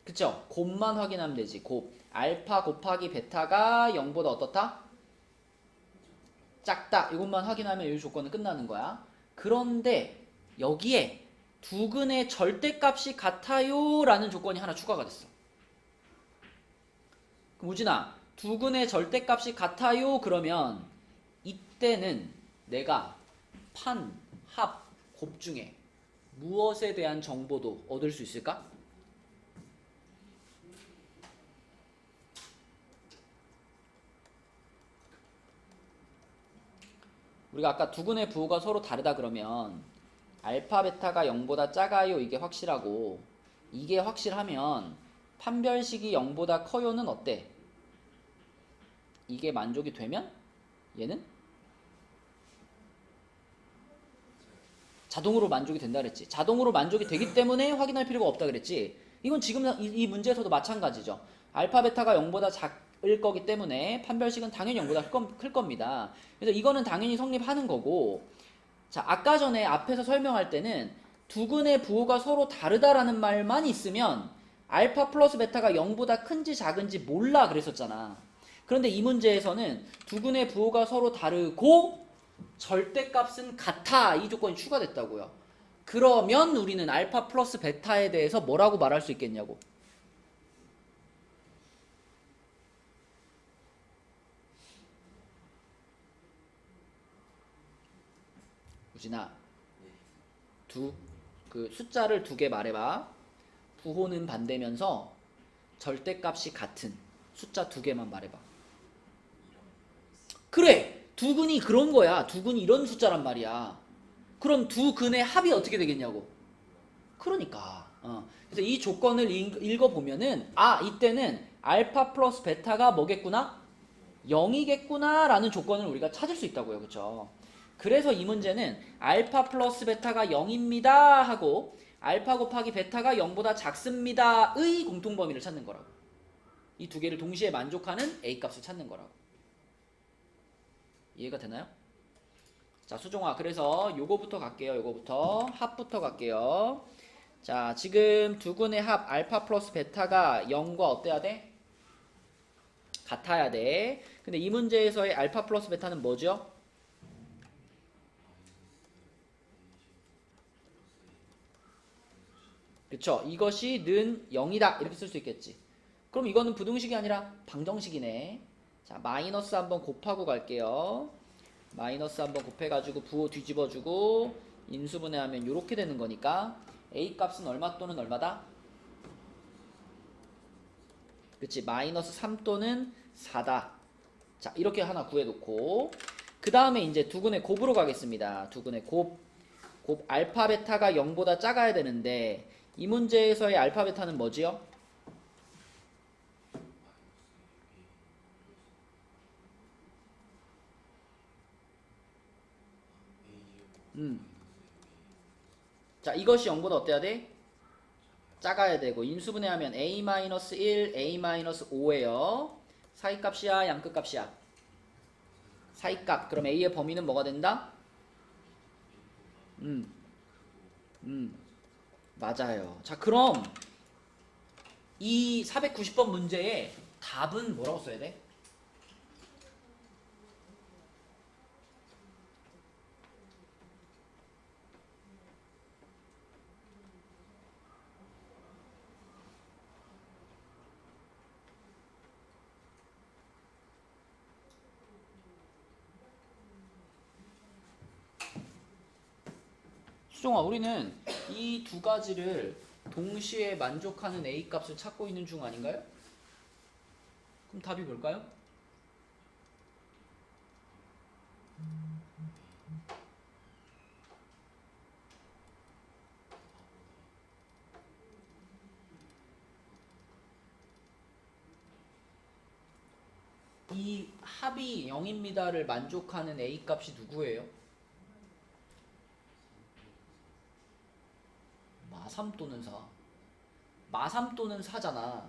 그쵸? 곱만 확인하면 되지. 곱. 알파 곱하기 베타가 0보다 어떻다? 작다. 이것만 확인하면 이 조건은 끝나는 거야. 그런데 여기에 두 근의 절대값이 같아요 라는 조건이 하나 추가가 됐어. 그럼 우진아, 두 근의 절대값이 같아요 그러면 이때는 내가 판, 합, 곱 중에 무엇에 대한 정보도 얻을 수 있을까? 우리가 아까 두 근의 부호가 서로 다르다 그러면 알파 베타가 0보다 작아요 이게 확실하고, 이게 확실하면 판별식이 0보다 커요는 어때? 이게 만족이 되면 얘는 자동으로 만족이 된다 그랬지. 자동으로 만족이 되기 때문에 확인할 필요가 없다 그랬지. 이건 지금 이 문제에서도 마찬가지죠. 알파 베타가 0보다 작을 거기 때문에 판별식은 당연히 0보다 클 겁니다. 그래서 이거는 당연히 성립하는 거고, 자, 아까 전에 앞에서 설명할 때는 두 근의 부호가 서로 다르다라는 말만 있으면 알파 플러스 베타가 0보다 큰지 작은지 몰라 그랬었잖아. 그런데 이 문제에서는 두 근의 부호가 서로 다르고 절대값은 같아, 이 조건이 추가됐다고요. 그러면 우리는 알파 플러스 베타에 대해서 뭐라고 말할 수 있겠냐고. 우진아, 그 숫자를 두 개 말해봐. 부호는 반대면서 절대값이 같은 숫자 두 개만 말해봐. 그래, 두 근이 그런 거야. 두 근이 이런 숫자란 말이야. 그럼 두 근의 합이 어떻게 되겠냐고. 그러니까 그래서 이 조건을 읽어보면은, 아, 이때는 알파 플러스 베타가 뭐겠구나? 0이겠구나 라는 조건을 우리가 찾을 수 있다고요. 그쵸? 그래서 이 문제는 알파 플러스 베타가 0입니다 하고 알파 곱하기 베타가 0보다 작습니다의 공통범위를 찾는 거라고. 이 두 개를 동시에 만족하는 A값을 찾는 거라고. 이해가 되나요? 자, 수종아, 그래서 요거부터 갈게요. 요거부터 합부터 갈게요. 자, 지금 두 근의 합 알파 플러스 베타가 0과 어때야 돼? 같아야 돼. 근데 이 문제에서의 알파 플러스 베타는 뭐죠? 그쵸? 이것이 는 0이다 이렇게 쓸 수 있겠지. 그럼 이거는 부등식이 아니라 방정식이네. 자, 마이너스 한번 곱하고 갈게요. 마이너스 한번 곱해가지고 부호 뒤집어주고 인수분해하면 이렇게 되는 거니까 A 값은 얼마 또는 얼마다? 그치? 마이너스 3 또는 4다. 자, 이렇게 하나 구해놓고 그 다음에 이제 두근의 곱으로 가겠습니다. 두근의 곱 알파 베타가 0보다 작아야 되는데 이 문제에서의 알파 베타는 뭐지요? 자, 이것이 0보다 어때야 돼? 작아야 되고 인수분해하면 A-1, A-5예요. 사이값이야, 양끝값이야? 사이값. 그럼 A의 범위는 뭐가 된다? 맞아요. 자, 그럼 이 490번 문제의 답은 뭐라고 써야 돼? 수종아, 우리는 이 두 가지를 동시에 만족하는 A 값을 찾고 있는 중 아닌가요? 그럼 답이 뭘까요? 이 합이 0입니다를 만족하는 A 값이 누구예요? 마3 또는 4. 마3 또는 4잖아.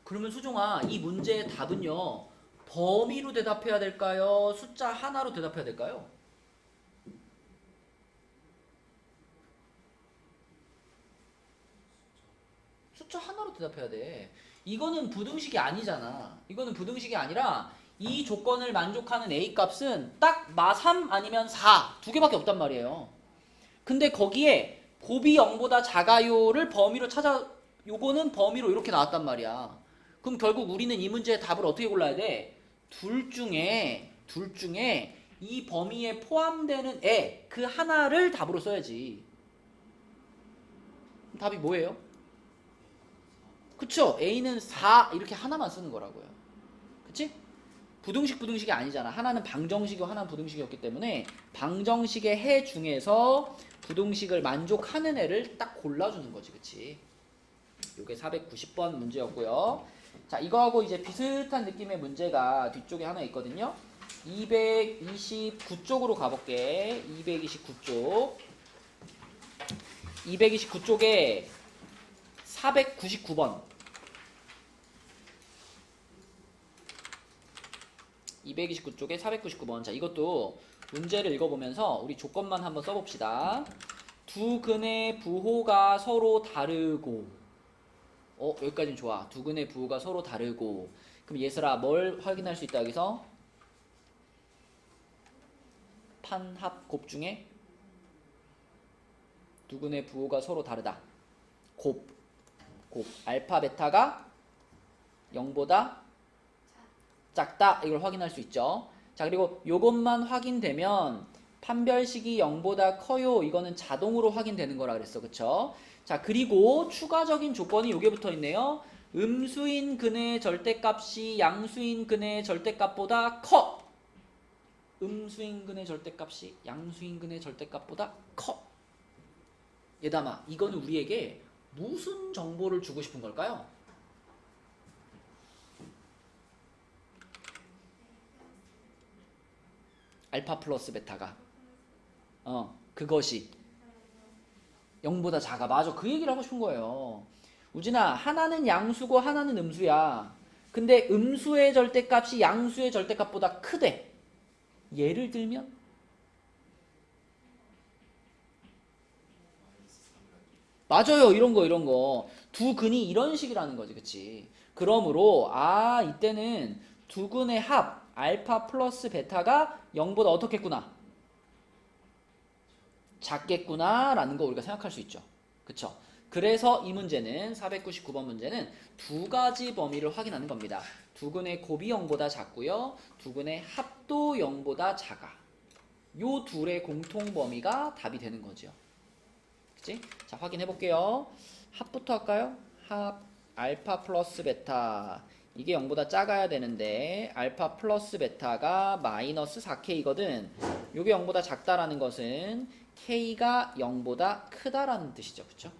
그러면 수종아, 이 문제의 답은요, 범위로 대답해야 될까요? 숫자 하나로 대답해야 될까요? 숫자 하나로 대답해야 돼. 이거는 부등식이 아니잖아. 이거는 부등식이 아니라 이 조건을 만족하는 A 값은 딱 마3 아니면 4 두 개밖에 없단 말이에요. 근데 거기에 곱이 0보다 작아요를 범위로 찾아, 요거는 범위로 이렇게 나왔단 말이야. 그럼 결국 우리는 이 문제의 답을 어떻게 골라야 돼? 둘 중에 이 범위에 포함되는 애 그 하나를 답으로 써야지. 답이 뭐예요? 그쵸? A는 4 이렇게 하나만 쓰는 거라고요. 그치? 부등식이 아니잖아. 하나는 방정식이고 하나는 부등식이었기 때문에 방정식의 해 중에서 부등식을 만족하는 애를 딱 골라주는 거지. 그치? 요게 490번 문제였고요. 자, 이거하고 이제 비슷한 느낌의 문제가 뒤쪽에 하나 있거든요. 229쪽으로 가볼게. 229쪽. 229쪽에 499번. 229쪽에 499번. 자, 이것도 문제를 읽어보면서 우리 조건만 한번 써봅시다. 두 근의 부호가 서로 다르고, 여기까지는 좋아. 두 근의 부호가 서로 다르고. 그럼 얘들아, 뭘 확인할 수 있다 여기서? 판합 곱 중에 두 근의 부호가 서로 다르다. 곱 알파 베타가 0보다 작다. 이걸 확인할 수 있죠. 자, 그리고 요것만 확인되면 판별식이 0보다 커요. 이거는 자동으로 확인되는 거라 그랬어. 그쵸? 자, 그리고 추가적인 조건이 요게 붙어 있네요. 음수인 근의 절대값이 양수인 근의 절대값보다 커. 음수인 근의 절대값이 양수인 근의 절대값보다 커. 얘담아, 이거는 우리에게 무슨 정보를 주고 싶은 걸까요? 알파 플러스 베타가 그것이 0보다 작아. 맞아. 그 얘기를 하고 싶은 거예요. 우진아, 하나는 양수고 하나는 음수야. 근데 음수의 절대값이 양수의 절대값보다 크대. 예를 들면 맞아요. 이런 거. 두 근이 이런 식이라는 거지. 그치? 그러므로 이때는 두 근의 합 알파 플러스 베타가 0보다 어떻겠구나? 작겠구나 라는 거 우리가 생각할 수 있죠. 그쵸? 그래서 이 문제는 499번 문제는 두 가지 범위를 확인하는 겁니다. 두 근의 곱이 0보다 작고요. 두 근의 합도 0보다 작아. 요 둘의 공통 범위가 답이 되는 거죠. 그치? 자, 확인해 볼게요. 합부터 할까요? 합 알파 플러스 베타. 이게 0보다 작아야 되는데 알파 플러스 베타가 마이너스 4K거든. 요게 0보다 작다라는 것은 K가 0보다 크다라는 뜻이죠. 그쵸?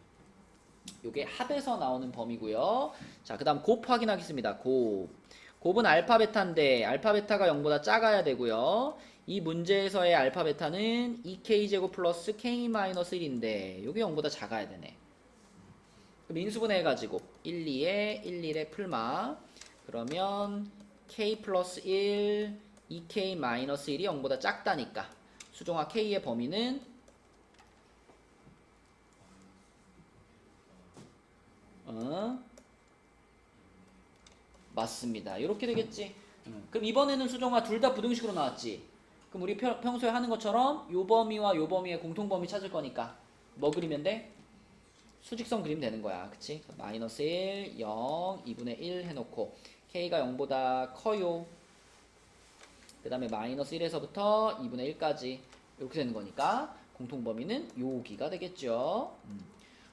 요게 합에서 나오는 범위고요. 자, 그 다음 곱 확인하겠습니다. 곱은 알파 베타인데 알파 베타가 0보다 작아야 되고요. 이 문제에서의 알파 베타는 2K제곱 플러스 K-1인데 요게 0보다 작아야 되네. 그럼 인수분해 해가지고 1, 2에 1, 1에 풀마. 그러면 K 플러스 1, 2K 마이너스 1이 0보다 작다니까 수종아 K의 범위는 맞습니다. 이렇게 되겠지. 그럼 이번에는 수종아 둘 다 부등식으로 나왔지. 그럼 우리 평소에 하는 것처럼 요 범위와 요 범위의 공통범위 찾을 거니까 뭐 그리면 돼? 수직선 그리면 되는 거야. 그치? 마이너스 1, 0, 2분의 1 해놓고 K가 0보다 커요. 그 다음에 마이너스 1에서부터 2분의 1까지 이렇게 되는 거니까 공통 범위는 여기가 되겠죠.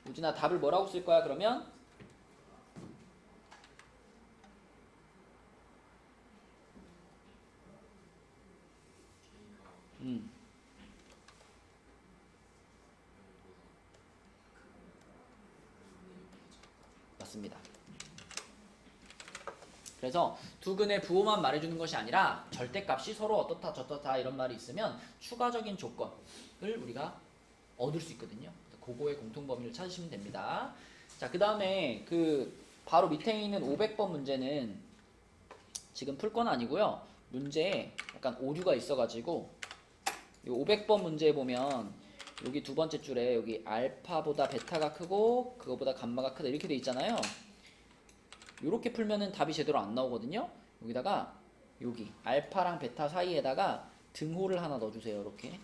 우진아 답을 뭐라고 쓸 거야 그러면? 맞습니다. 그래서 두 근의 부호만 말해주는 것이 아니라 절대값이 서로 어떻다 저떻다 이런 말이 있으면 추가적인 조건을 우리가 얻을 수 있거든요. 그거의 공통범위를 찾으시면 됩니다. 자, 그 다음에 그 바로 밑에 있는 500번 문제는 지금 풀 건 아니고요. 문제에 약간 오류가 있어가지고 이 500번 문제에 보면 여기 두 번째 줄에 여기 알파보다 베타가 크고 그거보다 감마가 크다 이렇게 돼 있잖아요. 이렇게 풀면은 답이 제대로 안 나오거든요. 여기다가 여기 알파랑 베타 사이에다가 등호를 하나 넣어주세요. 이렇게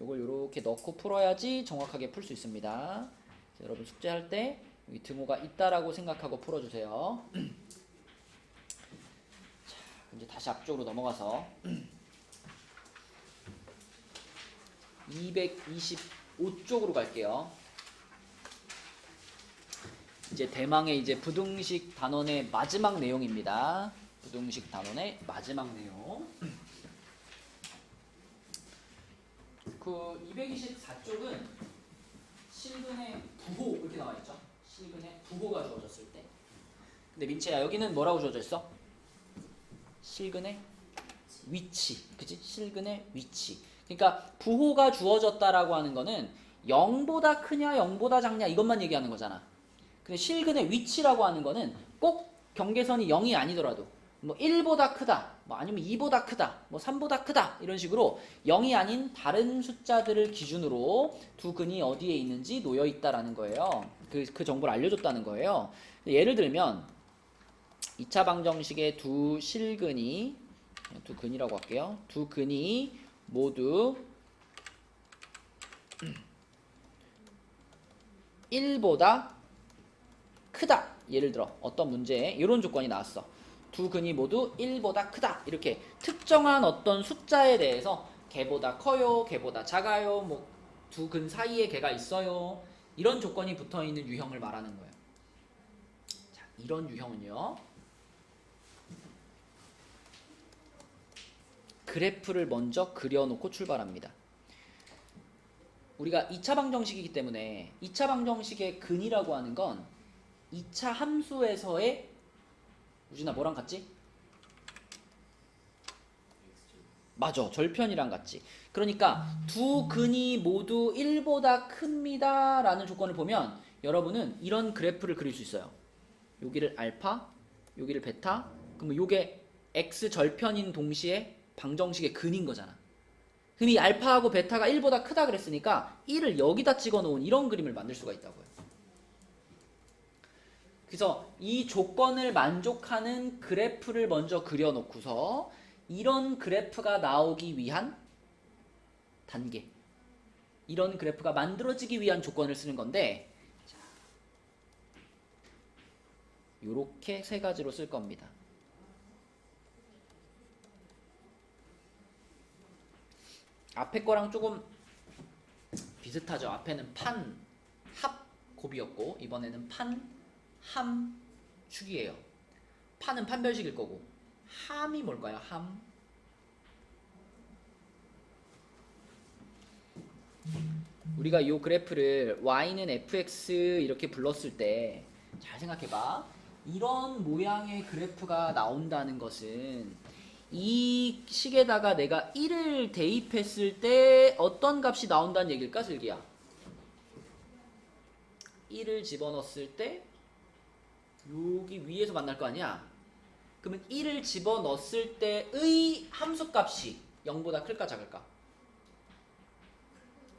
요걸 이렇게 넣고 풀어야지 정확하게 풀 수 있습니다. 자, 여러분 숙제할 때 여기 등호가 있다라고 생각하고 풀어주세요. 자, 이제 다시 앞쪽으로 넘어가서 225쪽으로 갈게요. 이제 대망의 이제 부등식 단원의 마지막 내용입니다. 부등식 단원의 마지막 내용. 그 224쪽은 실근의 부호 이렇게 나와 있죠. 실근의 부호가 주어졌을 때. 근데 민채야 여기는 뭐라고 주어져 있어? 실근의 위치. 그치? 실근의 위치. 그러니까 부호가 주어졌다라고 하는 거는 0보다 크냐 0보다 작냐 이것만 얘기하는 거잖아. 근데 실근의 위치라고 하는 거는 꼭 경계선이 0이 아니더라도 뭐 1보다 크다, 뭐 아니면 2보다 크다, 뭐 3보다 크다 이런 식으로 0이 아닌 다른 숫자들을 기준으로 두 근이 어디에 있는지 놓여 있다라는 거예요. 그 정보를 알려줬다는 거예요. 예를 들면 2차 방정식의 두 실근이 두 근이라고 할게요. 두 근이 모두 1보다 크다. 예를 들어 어떤 문제에 이런 조건이 나왔어. 두 근이 모두 1보다 크다. 이렇게 특정한 어떤 숫자에 대해서 걔보다 커요, 걔보다 작아요, 뭐 두 근 사이에 걔가 있어요. 이런 조건이 붙어있는 유형을 말하는 거예요. 자, 이런 유형은요. 그래프를 먼저 그려놓고 출발합니다. 우리가 2차 방정식이기 때문에 2차 방정식의 근이라고 하는 건 2차 함수에서의 우진아 뭐랑 같지? 맞아. 절편이랑 같지. 그러니까 두 근이 모두 1보다 큽니다 라는 조건을 보면 여러분은 이런 그래프를 그릴 수 있어요. 여기를 알파, 여기를 베타, 그러면 요게 x 절편인 동시에 방정식의 근인 거잖아. 그럼 이 알파하고 베타가 1보다 크다 그랬으니까 1을 여기다 찍어놓은 이런 그림을 만들 수가 있다고요. 그래서 이 조건을 만족하는 그래프를 먼저 그려놓고서 이런 그래프가 나오기 위한 단계, 이런 그래프가 만들어지기 위한 조건을 쓰는 건데 요렇게 세 가지로 쓸 겁니다. 앞에 거랑 조금 비슷하죠. 앞에는 판, 합, 곱이었고 이번에는 판, 함, 축이에요. 판은 판별식일 거고 함이 뭘까요? 함. 우리가 이 그래프를 y는 fx 이렇게 불렀을 때 잘 생각해봐. 이런 모양의 그래프가 나온다는 것은 이 식에다가 내가 1을 대입했을 때 어떤 값이 나온다는 얘기일까, 슬기야? 1을 집어넣었을 때 여기 위에서 만날 거 아니야? 그러면 1을 집어넣었을 때의 함수값이 0보다 클까 작을까?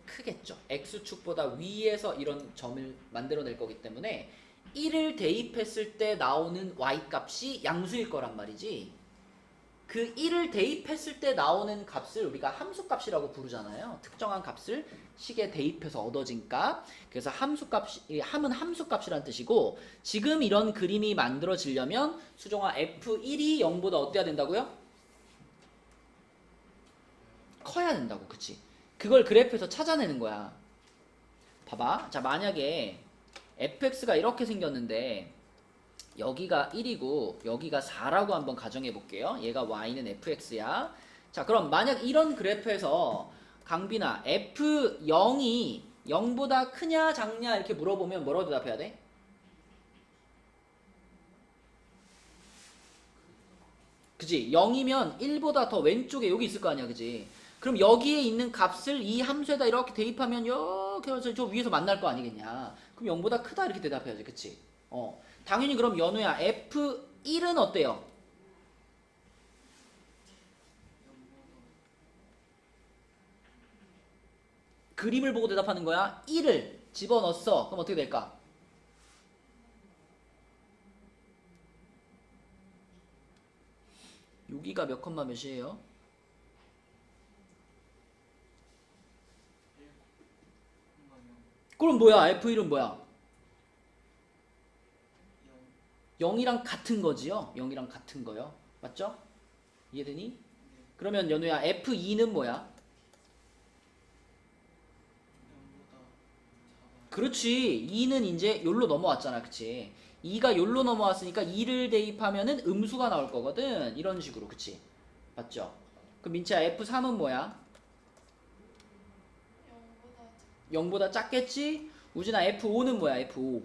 크겠죠. x축보다 위에서 이런 점을 만들어낼 거기 때문에 1을 대입했을 때 나오는 y값이 양수일 거란 말이지. 그 1을 대입했을 때 나오는 값을 우리가 함수값이라고 부르잖아요. 특정한 값을 식에 대입해서 얻어진 값. 그래서 함수값이, 함은 함수값이란 뜻이고 지금 이런 그림이 만들어지려면 수정아 f1이 0보다 어때야 된다고요? 커야 된다고. 그치? 그걸 그래프에서 찾아내는 거야. 봐봐. 자, 만약에 fx가 이렇게 생겼는데 여기가 1이고 여기가 4라고 한번 가정해 볼게요. 얘가 y는 fx야. 자, 그럼 만약 이런 그래프에서 강빈아 f0이 0보다 크냐 작냐 이렇게 물어보면 뭐라고 대답해야 돼? 그지? 0이면 1보다 더 왼쪽에 여기 있을 거 아니야, 그지? 그럼 여기에 있는 값을 이 함수에다 이렇게 대입하면 이렇게 해서 저 위에서 만날 거 아니겠냐? 그럼 0보다 크다 이렇게 대답해야지, 그치? 당연히 그럼 연우야 F1은 어때요? 그림을 보고 대답하는 거야. 1을 집어넣었어. 그럼 어떻게 될까? 여기가 몇 컴마 몇이에요? 그럼 뭐야? F1은 뭐야? 0이랑 같은 거지요? 0이랑 같은 거요. 맞죠? 이해되니? 그러면 연우야 F2는 뭐야? 그렇지. 2는 이제 요로 넘어왔잖아. 그치? 2가 요로 넘어왔으니까 2를 대입하면은 음수가 나올 거거든. 이런 식으로. 그치? 맞죠? 그럼 민채야 F3은 뭐야? 0보다 작겠지? 우진아 F5는 뭐야? F5.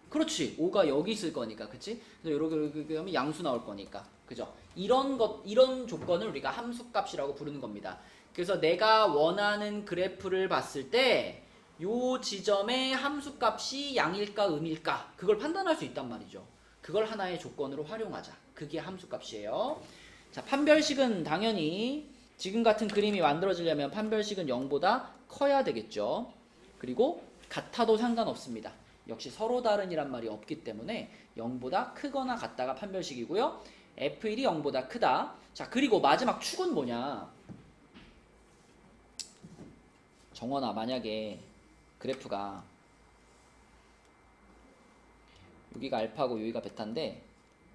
그렇지. 5가 여기 있을 거니까. 그치? 그래서 이렇게 하면 양수 나올 거니까. 그죠? 이런 조건을 우리가 함수값이라고 부르는 겁니다. 그래서 내가 원하는 그래프를 봤을 때 요 지점의 함수값이 양일까 음일까 그걸 판단할 수 있단 말이죠. 그걸 하나의 조건으로 활용하자. 그게 함수값이에요. 자, 판별식은 당연히 지금 같은 그림이 만들어지려면 판별식은 0보다 커야 되겠죠. 그리고 같아도 상관없습니다. 역시 서로 다른이란 말이 없기 때문에 0보다 크거나 같다가 판별식이고요. F1이 0보다 크다. 자, 그리고 마지막 축은 뭐냐? 정원아, 만약에 그래프가 여기가 알파고 여기가 베타인데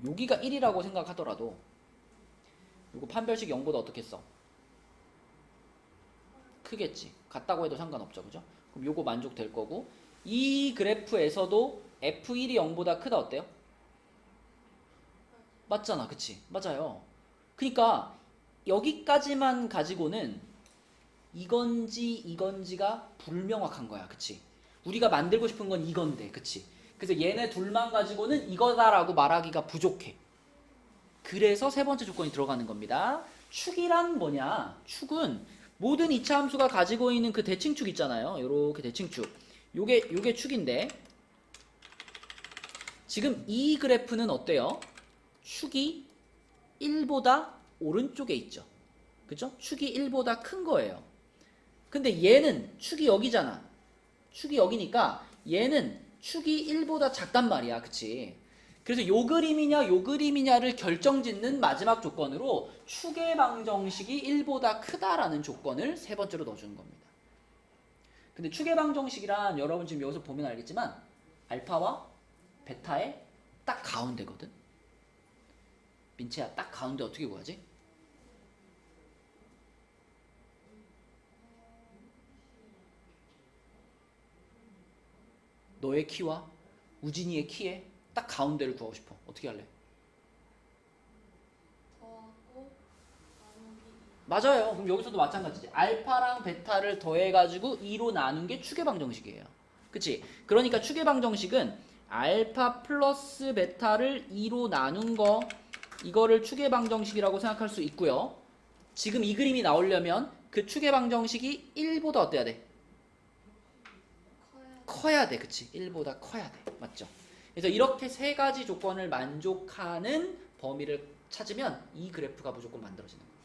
여기가 1이라고 생각하더라도 요거 판별식 0보다 어떻게 써? 크겠지. 같다고 해도 상관없죠. 그죠? 그럼 요거 만족될 거고 이 그래프에서도 F1이 0보다 크다 어때요? 맞잖아. 그치? 맞아요. 그러니까 여기까지만 가지고는 이건지가 불명확한 거야. 그치? 우리가 만들고 싶은 건 이건데. 그치? 그래서 얘네 둘만 가지고는 이거다라고 말하기가 부족해. 그래서 세 번째 조건이 들어가는 겁니다. 축이란 뭐냐? 축은 모든 이차 함수가 가지고 있는 그 대칭축 있잖아요. 요렇게 대칭축. 요게 축인데 지금 이 그래프는 어때요? 축이 1보다 오른쪽에 있죠. 그죠? 축이 1보다 큰 거예요. 근데 얘는 축이 여기잖아. 축이 여기니까 얘는 축이 1보다 작단 말이야. 그치? 그래서 요 그림이냐를 결정짓는 마지막 조건으로 축의 방정식이 1보다 크다라는 조건을 세 번째로 넣어주는 겁니다. 근데 축의 방정식이란 여러분 지금 여기서 보면 알겠지만 알파와 베타의 딱 가운데거든. 민채야, 딱 가운데 어떻게 구하지? 너의 키와 우진이의 키에 딱 가운데를 구하고 싶어. 어떻게 할래? 더하고 나누기. 맞아요. 그럼 여기서도 마찬가지지. 알파랑 베타를 더해가지고 2로 나눈 게 축의 방정식이에요. 그치? 그러니까 축의 방정식은 알파 플러스 베타를 2로 나눈 거 이거를 축의 방정식이라고 생각할 수 있고요. 지금 이 그림이 나오려면 그 축의 방정식이 1보다 어때야 돼? 커야 돼. 그치? 1보다 커야 돼. 맞죠? 그래서 이렇게 세 가지 조건을 만족하는 범위를 찾으면 이 그래프가 무조건 만들어지는 거야.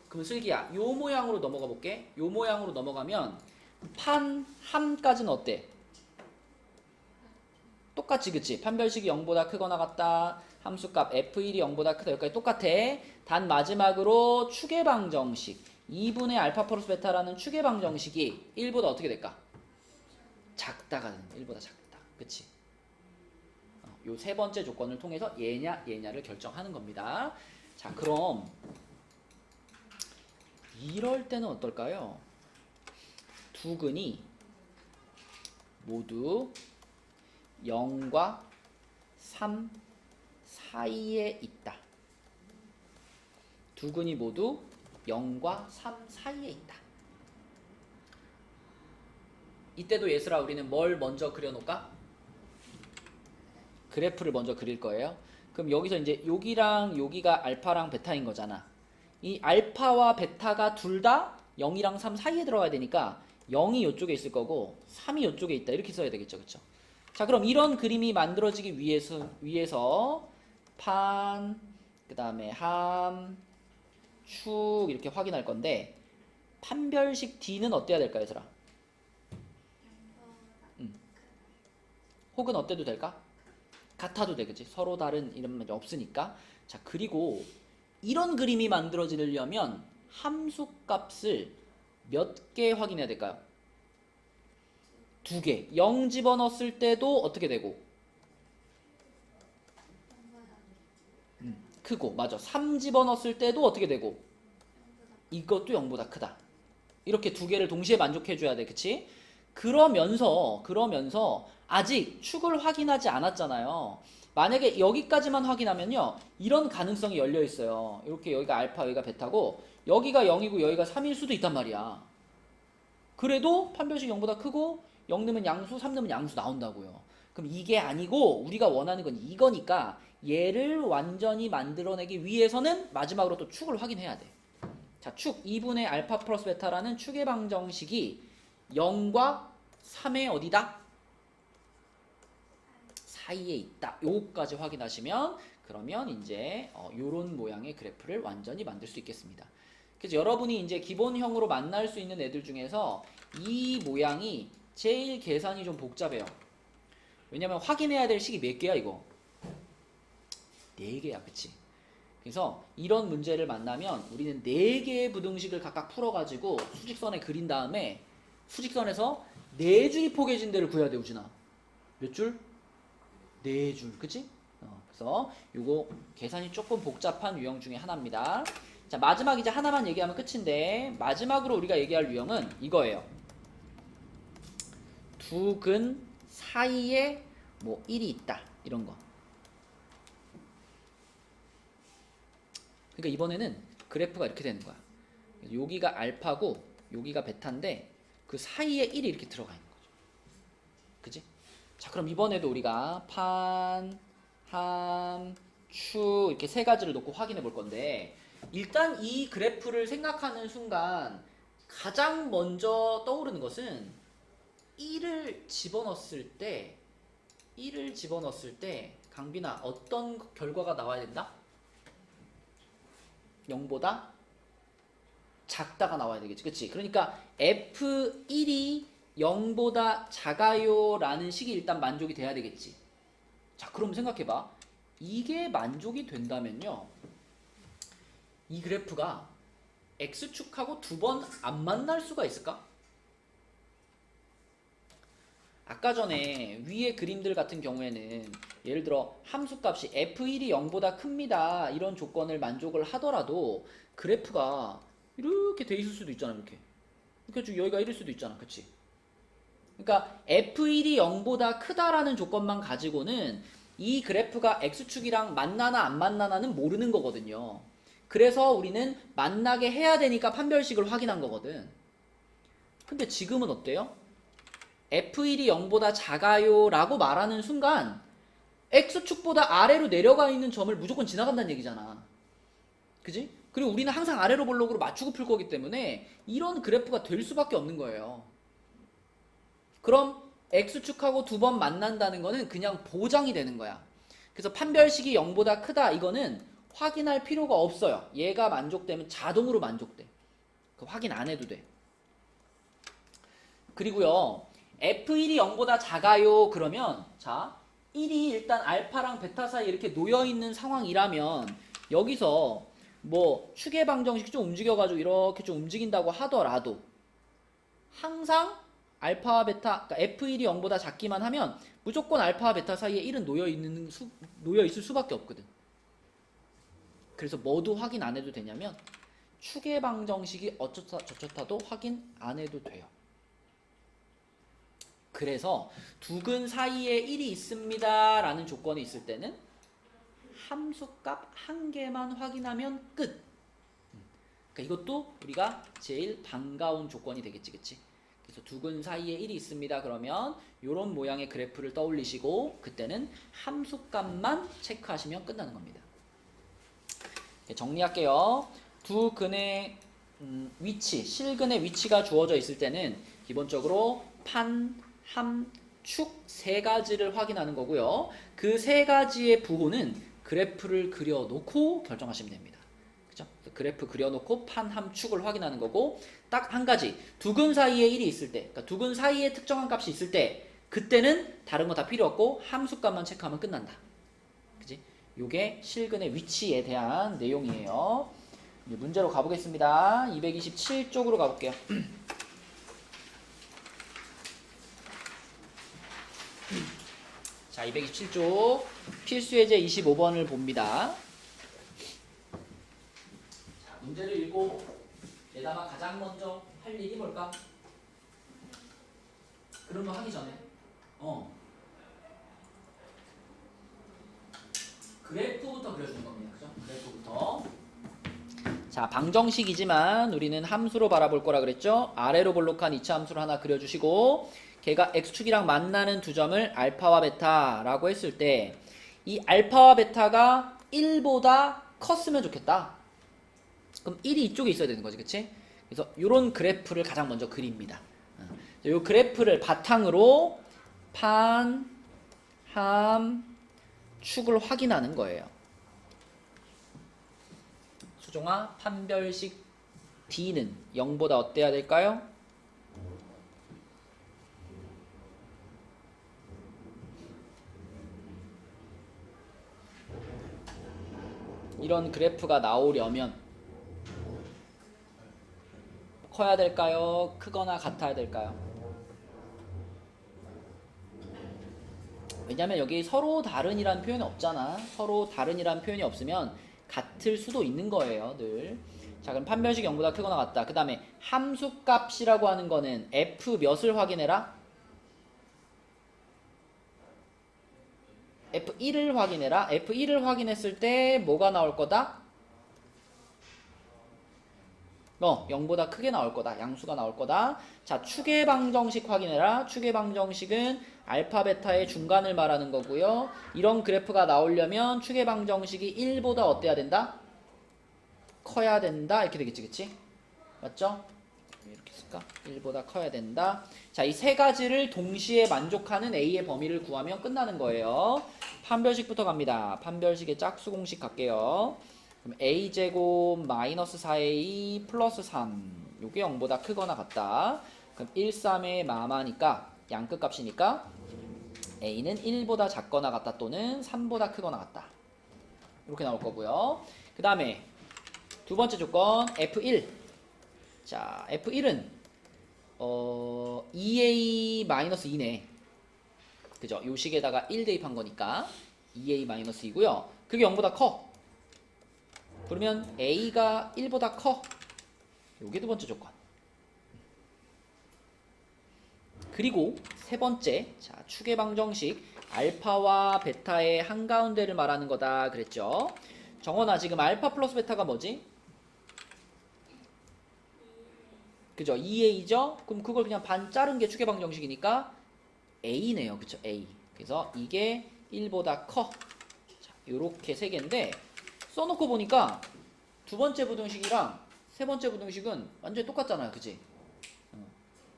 그럼 슬기야, 요 모양으로 넘어가 볼게. 요 모양으로 넘어가면 판 함까지는 어때? 똑같지, 그치? 판별식이 0보다 크거나 같다. 함수값 F1이 0보다 크다. 여기까지 똑같아. 단 마지막으로 축의 방정식 2분의 알파 플러스 베타라는 축의 방정식이 1보다 어떻게 될까? 작다가 되는 1보다 작다. 그치? 요 세 번째 조건을 통해서 얘냐 얘냐를 결정하는 겁니다. 자, 그럼 이럴 때는 어떨까요? 두 근이 모두 0과 3 사이에 있다. 두 근이 모두 0과 3 사이에 있다. 이때도 예슬아 우리는 뭘 먼저 그려놓을까? 그래프를 먼저 그릴 거예요. 그럼 여기서 이제 여기랑 여기가 알파랑 베타인 거잖아. 이 알파와 베타가 둘 다 0이랑 3 사이에 들어가야 되니까 0이 이쪽에 있을 거고 3이 이쪽에 있다. 이렇게 써야 되겠죠. 그쵸? 자, 그럼 이런 그림이 만들어지기 위해서 판, 그 다음에 함, 축 이렇게 확인할 건데 판별식 D는 어때야 될까요, 얘들아? 혹은 어때도 될까? 같아도 돼, 그치? 서로 다른 이런 말이 없으니까. 자, 그리고 이런 그림이 만들어지려면 함수 값을 몇 개 확인해야 될까요? 2개. 0 집어넣었을 때도 어떻게 되고? 크고, 맞아. 3 집어넣었을 때도 어떻게 되고? 이것도 0보다 크다. 이렇게 2개를 동시에 만족해줘야 돼, 그치? 그러면서 아직 축을 확인하지 않았잖아요. 만약에 여기까지만 확인하면요, 이런 가능성이 열려 있어요. 이렇게 여기가 알파, 여기가 베타고 여기가 0이고 여기가 3일 수도 있단 말이야. 그래도 판별식 0보다 크고 0 넣으면 양수, 3 넣으면 양수 나온다고요. 그럼 이게 아니고 우리가 원하는 건 이거니까 얘를 완전히 만들어내기 위해서는 마지막으로 또 축을 확인해야 돼. 자, 축 2분의 알파 플러스 베타라는 축의 방정식이 0과 3의 어디다? 사이에 있다. 요거까지 확인하시면 그러면 이제 요런 모양의 그래프를 완전히 만들 수 있겠습니다. 그래서 여러분이 이제 기본형으로 만날 수 있는 애들 중에서 이 모양이 제일 계산이 좀 복잡해요. 왜냐면 확인해야 될 식이 몇 개야 이거? 4개야, 그치? 그래서 이런 문제를 만나면 우리는 4개의 부등식을 각각 풀어가지고 수직선에 그린 다음에 수직선에서 4줄이 포개진 데를 구해야 돼, 우진아. 몇 줄? 4줄, 그치? 그래서 요거 계산이 조금 복잡한 유형 중에 하나입니다. 자, 마지막 이제 하나만 얘기하면 끝인데 마지막으로 우리가 얘기할 유형은 이거예요. 두 근 사이에 뭐 1이 있다, 이런 거. 그러니까 이번에는 그래프가 이렇게 되는 거야. 여기가 알파고 여기가 베타인데 그 사이에 1이 이렇게 들어가 있는 거죠. 그치? 자, 그럼 이번에도 우리가 판, 함, 축 이렇게 세 가지를 놓고 확인해 볼 건데 일단 이 그래프를 생각하는 순간 가장 먼저 떠오르는 것은 1을 집어넣었을 때 강빈아 어떤 결과가 나와야 된다? 0보다 작다가 나와야 되겠지. 그치? 그러니까 F1이 0보다 작아요 라는 식이 일단 만족이 돼야 되겠지. 자, 그럼 생각해봐. 이게 만족이 된다면요, 이 그래프가 X축하고 2번 안 만날 수가 있을까? 아까 전에 위의 그림들 같은 경우에는 예를 들어 함수값이 F1이 0보다 큽니다 이런 조건을 만족을 하더라도 그래프가 이렇게 돼 있을 수도 있잖아. 이렇게 여기가 1일 수도 있잖아. 그치? 그러니까 F1이 0보다 크다라는 조건만 가지고는 이 그래프가 X축이랑 만나나 안 만나나는 모르는 거거든요. 그래서 우리는 만나게 해야 되니까 판별식을 확인한 거거든. 근데 지금은 어때요? F1이 0보다 작아요 라고 말하는 순간 X축보다 아래로 내려가 있는 점을 무조건 지나간다는 얘기잖아. 그지? 그리고 우리는 항상 아래로 볼록으로 맞추고 풀 거기 때문에 이런 그래프가 될 수밖에 없는 거예요. 그럼 X축하고 2번 만난다는 거는 그냥 보장이 되는 거야. 그래서 판별식이 0보다 크다 이거는 확인할 필요가 없어요. 얘가 만족되면 자동으로 만족돼. 그 확인 안 해도 돼. 그리고요, F1이 0보다 작아요 그러면 자, 1이 일단 알파랑 베타 사이에 이렇게 놓여있는 상황이라면 여기서 뭐 축의 방정식 좀 움직여가지고 이렇게 좀 움직인다고 하더라도 항상 알파와 베타, 그러니까 F1이 0보다 작기만 하면 무조건 알파와 베타 사이에 1은 놓여 있을 수밖에 없거든. 그래서 뭐도 확인 안 해도 되냐면 축의 방정식이 어쩌다 저쩌다도 확인 안 해도 돼요. 그래서 두 근 사이에 1이 있습니다 라는 조건이 있을 때는 함수값 한 개만 확인하면 끝. 그러니까 이것도 우리가 제일 반가운 조건이 되겠지, 그치? 그래서 두 근 사이에 1이 있습니다 그러면 이런 모양의 그래프를 떠올리시고 그때는 함수값만 체크하시면 끝나는 겁니다. 정리할게요. 두 근의 위치, 실근의 위치가 주어져 있을 때는 기본적으로 판, 함, 축 세 가지를 확인하는 거고요. 그 세 가지의 부호는 그래프를 그려놓고 결정하시면 됩니다. 그죠? 그래프 그려놓고 판, 함, 축을 확인하는 거고 딱 한 가지, 두 근 사이에 1이 있을 때, 그러니까 두 근 사이에 특정한 값이 있을 때 그때는 다른 거 다 필요 없고 함수값만 체크하면 끝난다. 그지? 요게 실근의 위치에 대한 내용이에요. 이제 문제로 가보겠습니다. 227쪽으로 가볼게요. 자, 227쪽 필수예제 25번을 봅니다. 자, 문제를 읽고 내다가 가장 먼저 할 일이 뭘까? 그런 거 하기 전에 그래프부터 그려주는 겁니다. 그죠? 그래프부터. 자, 방정식이지만 우리는 함수로 바라볼 거라 그랬죠? 아래로 볼록한 이차 함수를 하나 그려주시고 걔가 x축이랑 만나는 두 점을 알파와 베타라고 했을 때 이 알파와 베타가 1보다 컸으면 좋겠다. 그럼 1이 이쪽에 있어야 되는 거지, 그치? 그래서 이런 그래프를 가장 먼저 그립니다. 이 그래프를 바탕으로 판, 함, 축을 확인하는 거예요. 수종아, 판별식 D는 0보다 어때야 될까요? 이런 그래프가 나오려면 커야 될까요? 크거나 같아야 될까요? 왜냐면 여기 서로 다른이란 표현이 없잖아. 서로 다른이란 표현이 없으면 같을 수도 있는 거예요, 늘. 자, 그럼 판별식 0보다 크거나 같다. 그 다음에 함수값이라고 하는 거는 f 몇을 확인해라? f1을 확인해라. f1을 확인했을 때 뭐가 나올 거다? 0보다 크게 나올 거다. 양수가 나올 거다. 자, 축의 방정식 확인해라. 축의 방정식은 알파, 베타의 중간을 말하는 거고요. 이런 그래프가 나오려면 축의 방정식이 1보다 어때야 된다? 커야 된다. 이렇게 되겠지, 그치? 맞죠? 이렇게 쓸까? 1보다 커야 된다. 자, 이 세 가지를 동시에 만족하는 A의 범위를 구하면 끝나는 거예요. 판별식부터 갑니다. 판별식의 짝수 공식 갈게요. 그럼 A제곱 마이너스 4A 플러스 3 요게 0보다 크거나 같다. 그럼 1, 3의 마마니까 양끝 값이니까 A는 1보다 작거나 같다 또는 3보다 크거나 같다. 이렇게 나올 거고요. 그 다음에 두 번째 조건 F1. 자, F1은 2A-2네. 그죠? 요 식에다가 1 대입한 거니까 2A-2고요. 그게 0보다 커. 그러면 A가 1보다 커. 요게 두 번째 조건. 그리고 세 번째, 자, 축의 방정식 알파와 베타의 한가운데를 말하는 거다 그랬죠. 정원아, 지금 알파 플러스 베타가 뭐지? 그죠? 2A죠? 그럼 그걸 그냥 반 자른 게 축의 방정식이니까 A네요. 그쵸? A. 그래서 이게 1보다 커. 자, 요렇게 세 개인데 써놓고 보니까 두 번째 부등식이랑 세 번째 부등식은 완전히 똑같잖아요. 그치?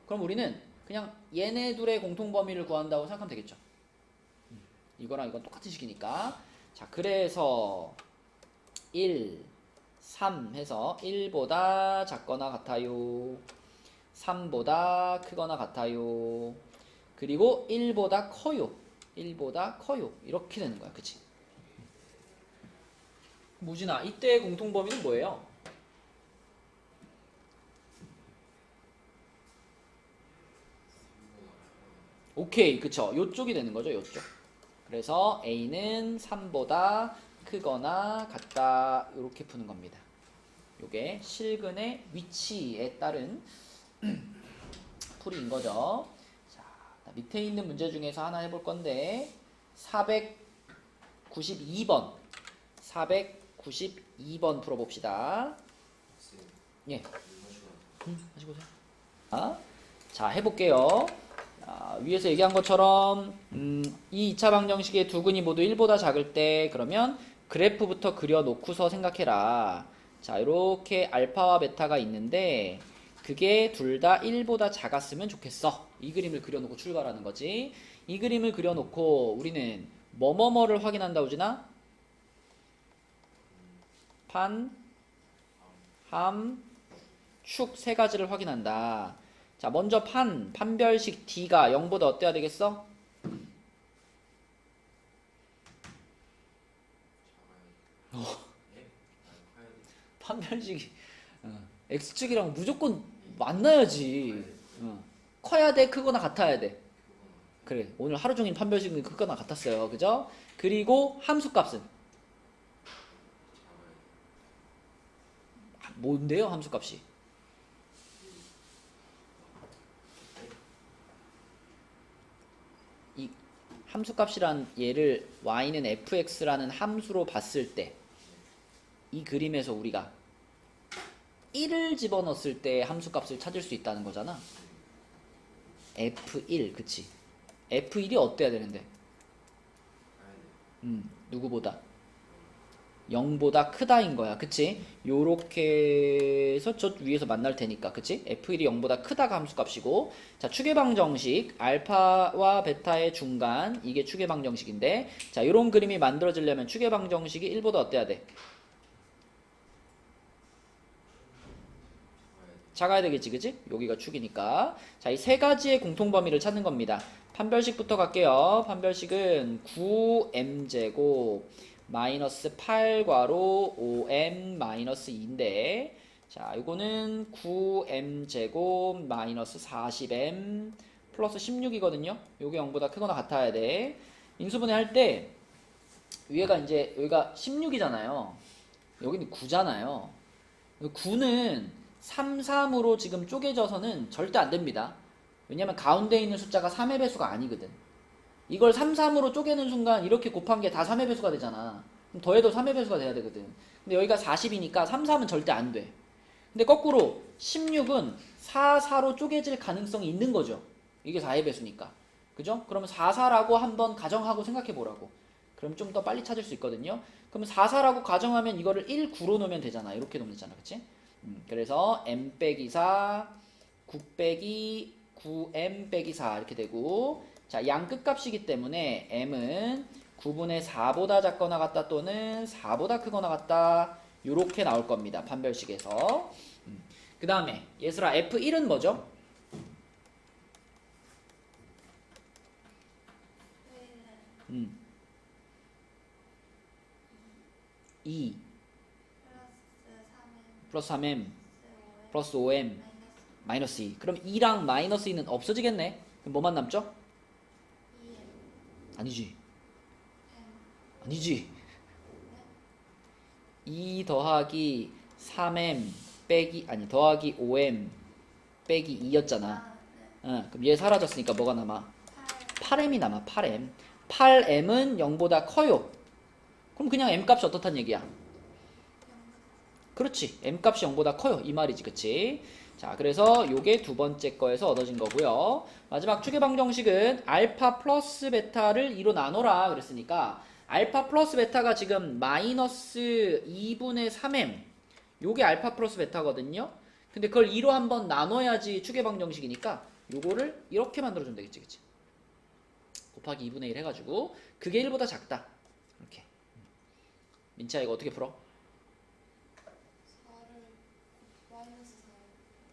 그럼 우리는 그냥 얘네 둘의 공통범위를 구한다고 생각하면 되겠죠. 이거랑 이건 똑같은 식이니까. 자, 그래서 1, 3 해서 1보다 작거나 같아요. 3보다 크거나 같아요. 그리고 1보다 커요. 1보다 커요. 이렇게 되는 거야. 그치? 무진아, 이때의 공통범위는 뭐예요? 오케이, 그쵸. 요쪽이 되는 거죠, 요쪽. 그래서 A는 3보다 크거나 같다. 이렇게 푸는 겁니다. 요게 실근의 위치에 따른 풀이인 거죠. 자, 밑에 있는 문제 중에서 하나 해볼 건데 492번 492번 풀어봅시다. 예. 하시고 오세요. 자, 해볼게요. 위에서 얘기한 것처럼 이 2차 방정식의 두 근이 모두 1보다 작을 때 그러면 그래프부터 그려놓고서 생각해라. 자, 이렇게 알파와 베타가 있는데 그게 둘 다 1보다 작았으면 좋겠어. 이 그림을 그려놓고 출발하는 거지. 이 그림을 그려놓고 우리는 뭐뭐뭐를 확인한다 우진아? 판, 함, 축 세 가지를 확인한다. 자, 먼저 판별식 D가 0보다 어때야 되겠어? 판별식이 X축이랑 무조건 만나야지. 커야 돼, 크거나 같아야 돼. 그래, 오늘 하루 종일 판별식은 크거나 같았어요. 그죠? 그리고 함수값은? 뭔데요, 함수값이? 이 함수값이란 얘를 y는 fx라는 함수로 봤을 때 이 그림에서 우리가 1을 집어넣었을 때 함수값을 찾을 수 있다는 거잖아. f1, 그치? f1이 어때야 되는데? 누구보다? 0보다 크다인 거야. 그치? 요렇게 해서 저 위에서 만날 테니까. 그치? f1이 0보다 크다가 함수값이고, 자, 추계방정식 알파와 베타의 중간, 이게 추계방정식인데, 자, 요런 그림이 만들어지려면 추계방정식이 1보다 어때야 돼? 작아야 되겠지, 그치? 여기가 축이니까. 자, 이 세 가지의 공통범위를 찾는 겁니다. 판별식부터 갈게요. 판별식은 9m제곱 마이너스 8괄호 5m 마이너스 2인데, 자, 이거는 9m제곱 마이너스 40m 플러스 16이거든요. 요게 0보다 크거나 같아야 돼. 인수분해 할 때 위에가 이제 여기가 16이잖아요. 여기는 9잖아요. 9는 3, 3으로 지금 쪼개져서는 절대 안 됩니다. 왜냐면 가운데 있는 숫자가 3의 배수가 아니거든. 이걸 3, 3으로 쪼개는 순간 이렇게 곱한 게 다 3의 배수가 되잖아. 그럼 더해도 3의 배수가 돼야 되거든. 근데 여기가 40이니까 3, 3은 절대 안 돼. 근데 거꾸로 16은 4, 4로 쪼개질 가능성이 있는 거죠. 이게 4의 배수니까. 그죠? 그러면 4, 4라고 한번 가정하고 생각해 보라고. 그럼 좀 더 빨리 찾을 수 있거든요. 그러면 4, 4라고 가정하면 이거를 1, 9로 놓으면 되잖아. 이렇게 놓으면 되잖아. 그치? 그래서 m 빼기 4, 9 빼기 9m 빼기 4 이렇게 되고, 자, 양 끝값이기 때문에 m은 9분의 4보다 작거나 같다 또는 4보다 크거나 같다 요렇게 나올 겁니다. 판별식에서. 그 다음에 얘들아 f1은 뭐죠? 2 플러스 3m 플러스 5m 마이너스 2. 그럼 2랑 마이너스 2는 없어지겠네. 그럼 뭐만 남죠? 아니지. 아니지. 2 더하기 3m 빼기 아니 더하기 5m 빼기 2였잖아. 그럼 얘 사라졌으니까 뭐가 남아? 8m이 남아. 8m. 8m은 0보다 커요. 그럼 그냥 m값이 어떻단 얘기야? 그렇지. m값이 0보다 커요. 이 말이지. 그치? 자, 그래서 요게 두 번째 거에서 얻어진 거고요. 마지막 추계방정식은 알파 플러스 베타를 2로 나눠라 그랬으니까 알파 플러스 베타가 지금 마이너스 2분의 3m 요게 알파 플러스 베타거든요. 근데 그걸 2로 한번 나눠야지 추계방정식이니까 요거를 이렇게 만들어주면 되겠지. 그치? 곱하기 2분의 1 해가지고 그게 1보다 작다. 이렇게. 민치야 이거 어떻게 풀어?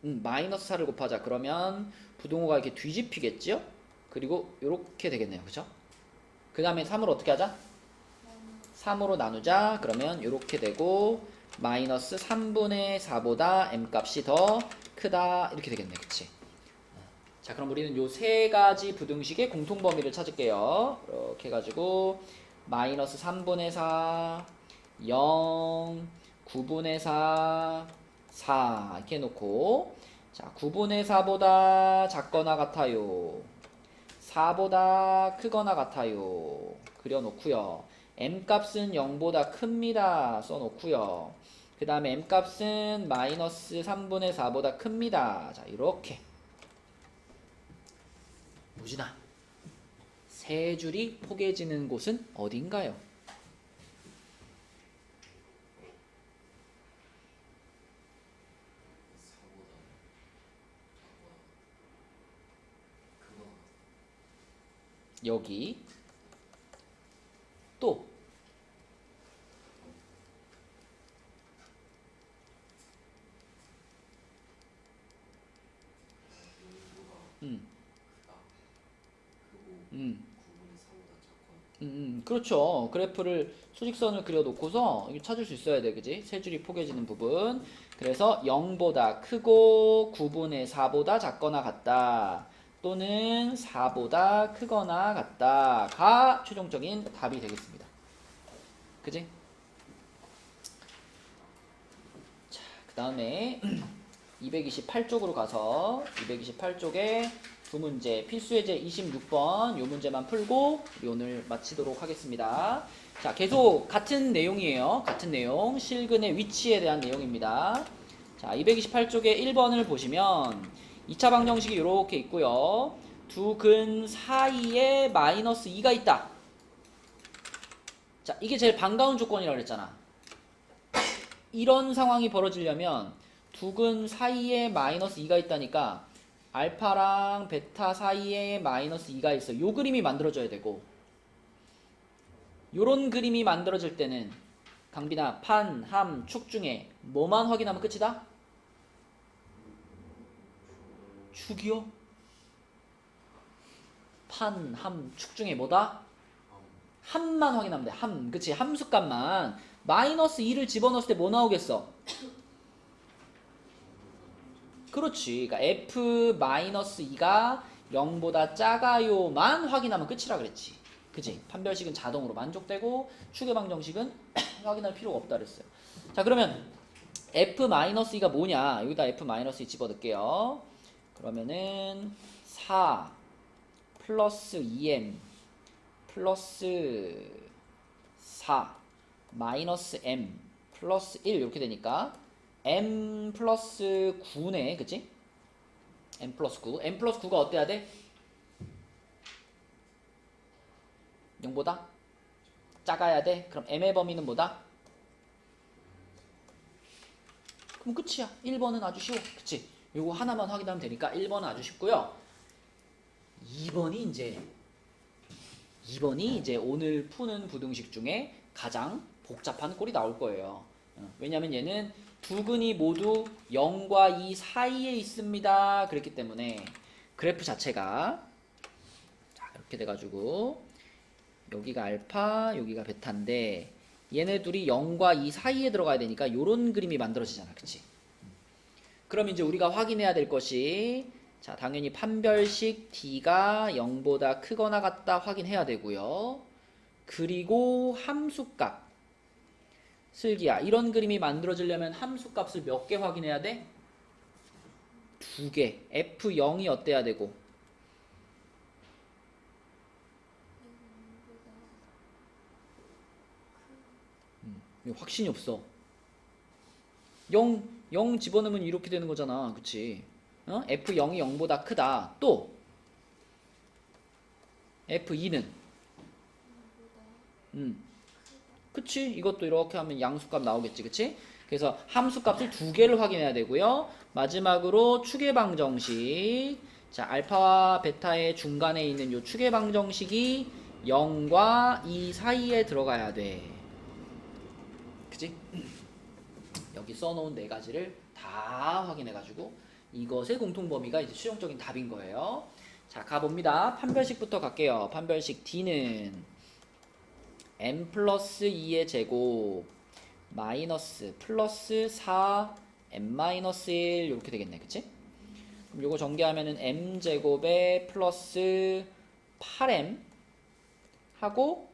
마이너스 4를 곱하자. 그러면 부동호가 이렇게 뒤집히겠죠? 그리고 이렇게 되겠네요. 그죠? 그 다음에 3으로 어떻게 하자? 3으로 나누자. 그러면 이렇게 되고 마이너스 3분의 4보다 m값이 더 크다. 이렇게 되겠네. 그치? 자, 그럼 우리는 요 세 가지 부등식의 공통 범위를 찾을게요. 이렇게 해가지고 마이너스 3분의 4, 0, 9분의 4, 4 이렇게 해놓고 자, 9분의 4보다 작거나 같아요. 4보다 크거나 같아요. 그려놓고요. m값은 0보다 큽니다. 써놓고요. 그 다음에 m값은 마이너스 3분의 4보다 큽니다. 자, 이렇게. 무진아, 세 줄이 포개지는 곳은 어딘가요? 여기 또 그렇죠. 그래프를 수직선을 그려놓고서 이거 찾을 수 있어야 돼, 그지? 세 줄이 포개지는 부분. 그래서 0보다 크고 9분의 4보다 작거나 같다. 또는 4보다 크거나 같다가 최종적인 답이 되겠습니다. 그지? 자, 그 다음에 228쪽으로 가서 228쪽에 두 문제, 필수예제 26번 요 문제만 풀고 오늘 마치도록 하겠습니다. 자, 계속 같은 내용이에요. 같은 내용, 실근의 위치에 대한 내용입니다. 자, 228쪽에 1번을 보시면 2차 방정식이 이렇게 있고요. 두 근 사이에 마이너스 2가 있다. 자, 이게 제일 반가운 조건이라고 그랬잖아. 이런 상황이 벌어지려면 두 근 사이에 마이너스 2가 있다니까 알파랑 베타 사이에 마이너스 2가 있어. 요 그림이 만들어져야 되고 요런 그림이 만들어질 때는 강빈아, 판, 함, 축 중에 뭐만 확인하면 끝이다? 축이요? 판, 함, 축 중에 뭐다? 함만 확인하면 돼. 함. 그치? 함수값만. 마이너스 2를 집어넣었을 때 뭐 나오겠어? 그렇지. 그러니까 f-2가 0보다 작아요만 확인하면 끝이라 그랬지. 그치? 판별식은 자동으로 만족되고 축의 방정식은 확인할 필요가 없다 그랬어요. 자, 그러면 f-2가 뭐냐? 여기다 f-2 집어넣을게요. 그러면은 4 플러스 2m 플러스 4 마이너스 m 플러스 1 이렇게 되니까 m 플러스 9네, 그치? m 플러스 9. m 플러스 9가 어때야 돼? 0보다 작아야 돼? 그럼 m의 범위는 뭐다? 그럼 끝이야. 1번은 아주 쉬워. 그치? 요거 하나만 확인하면 되니까 1번은 아주 쉽고요. 2번이 이제 오늘 푸는 부등식 중에 가장 복잡한 꼴이 나올 거예요. 왜냐면 얘는 두 근이 모두 0과 2 사이에 있습니다. 그랬기 때문에 그래프 자체가 자, 이렇게 돼가지고 여기가 알파, 여기가 베타인데 얘네 둘이 0과 2 사이에 들어가야 되니까 요런 그림이 만들어지잖아. 그치? 그럼 이제 우리가 확인해야 될 것이 자, 당연히 판별식 D가 0보다 크거나 같다 확인해야 되고요. 그리고 함수값. 슬기야, 이런 그림이 만들어지려면 함수값을 몇 개 확인해야 돼? 2개. F0이 어때야 되고? 확신이 없어. 0 집어넣으면 이렇게 되는 거잖아. 그치? F0이 0보다 크다. 또 F2는 그치? 이것도 이렇게 하면 양수값 나오겠지. 그치? 그래서 함수값을 2개를 확인해야 되고요. 마지막으로 축의 방정식. 자, 알파와 베타의 중간에 있는 요 축의 방정식이 0과 2 사이에 들어가야 돼. 그치? 여기 써놓은 네 가지를 다 확인해가지고 이것의 공통범위가 이제 수용적인 답인 거예요. 자, 가봅니다. 판별식부터 갈게요. 판별식 D는 m 플러스 2의 제곱 마이너스 플러스 4 m 마이너스 1 이렇게 되겠네. 그치? 그럼 요거 전개하면은 m제곱에 플러스 8m 하고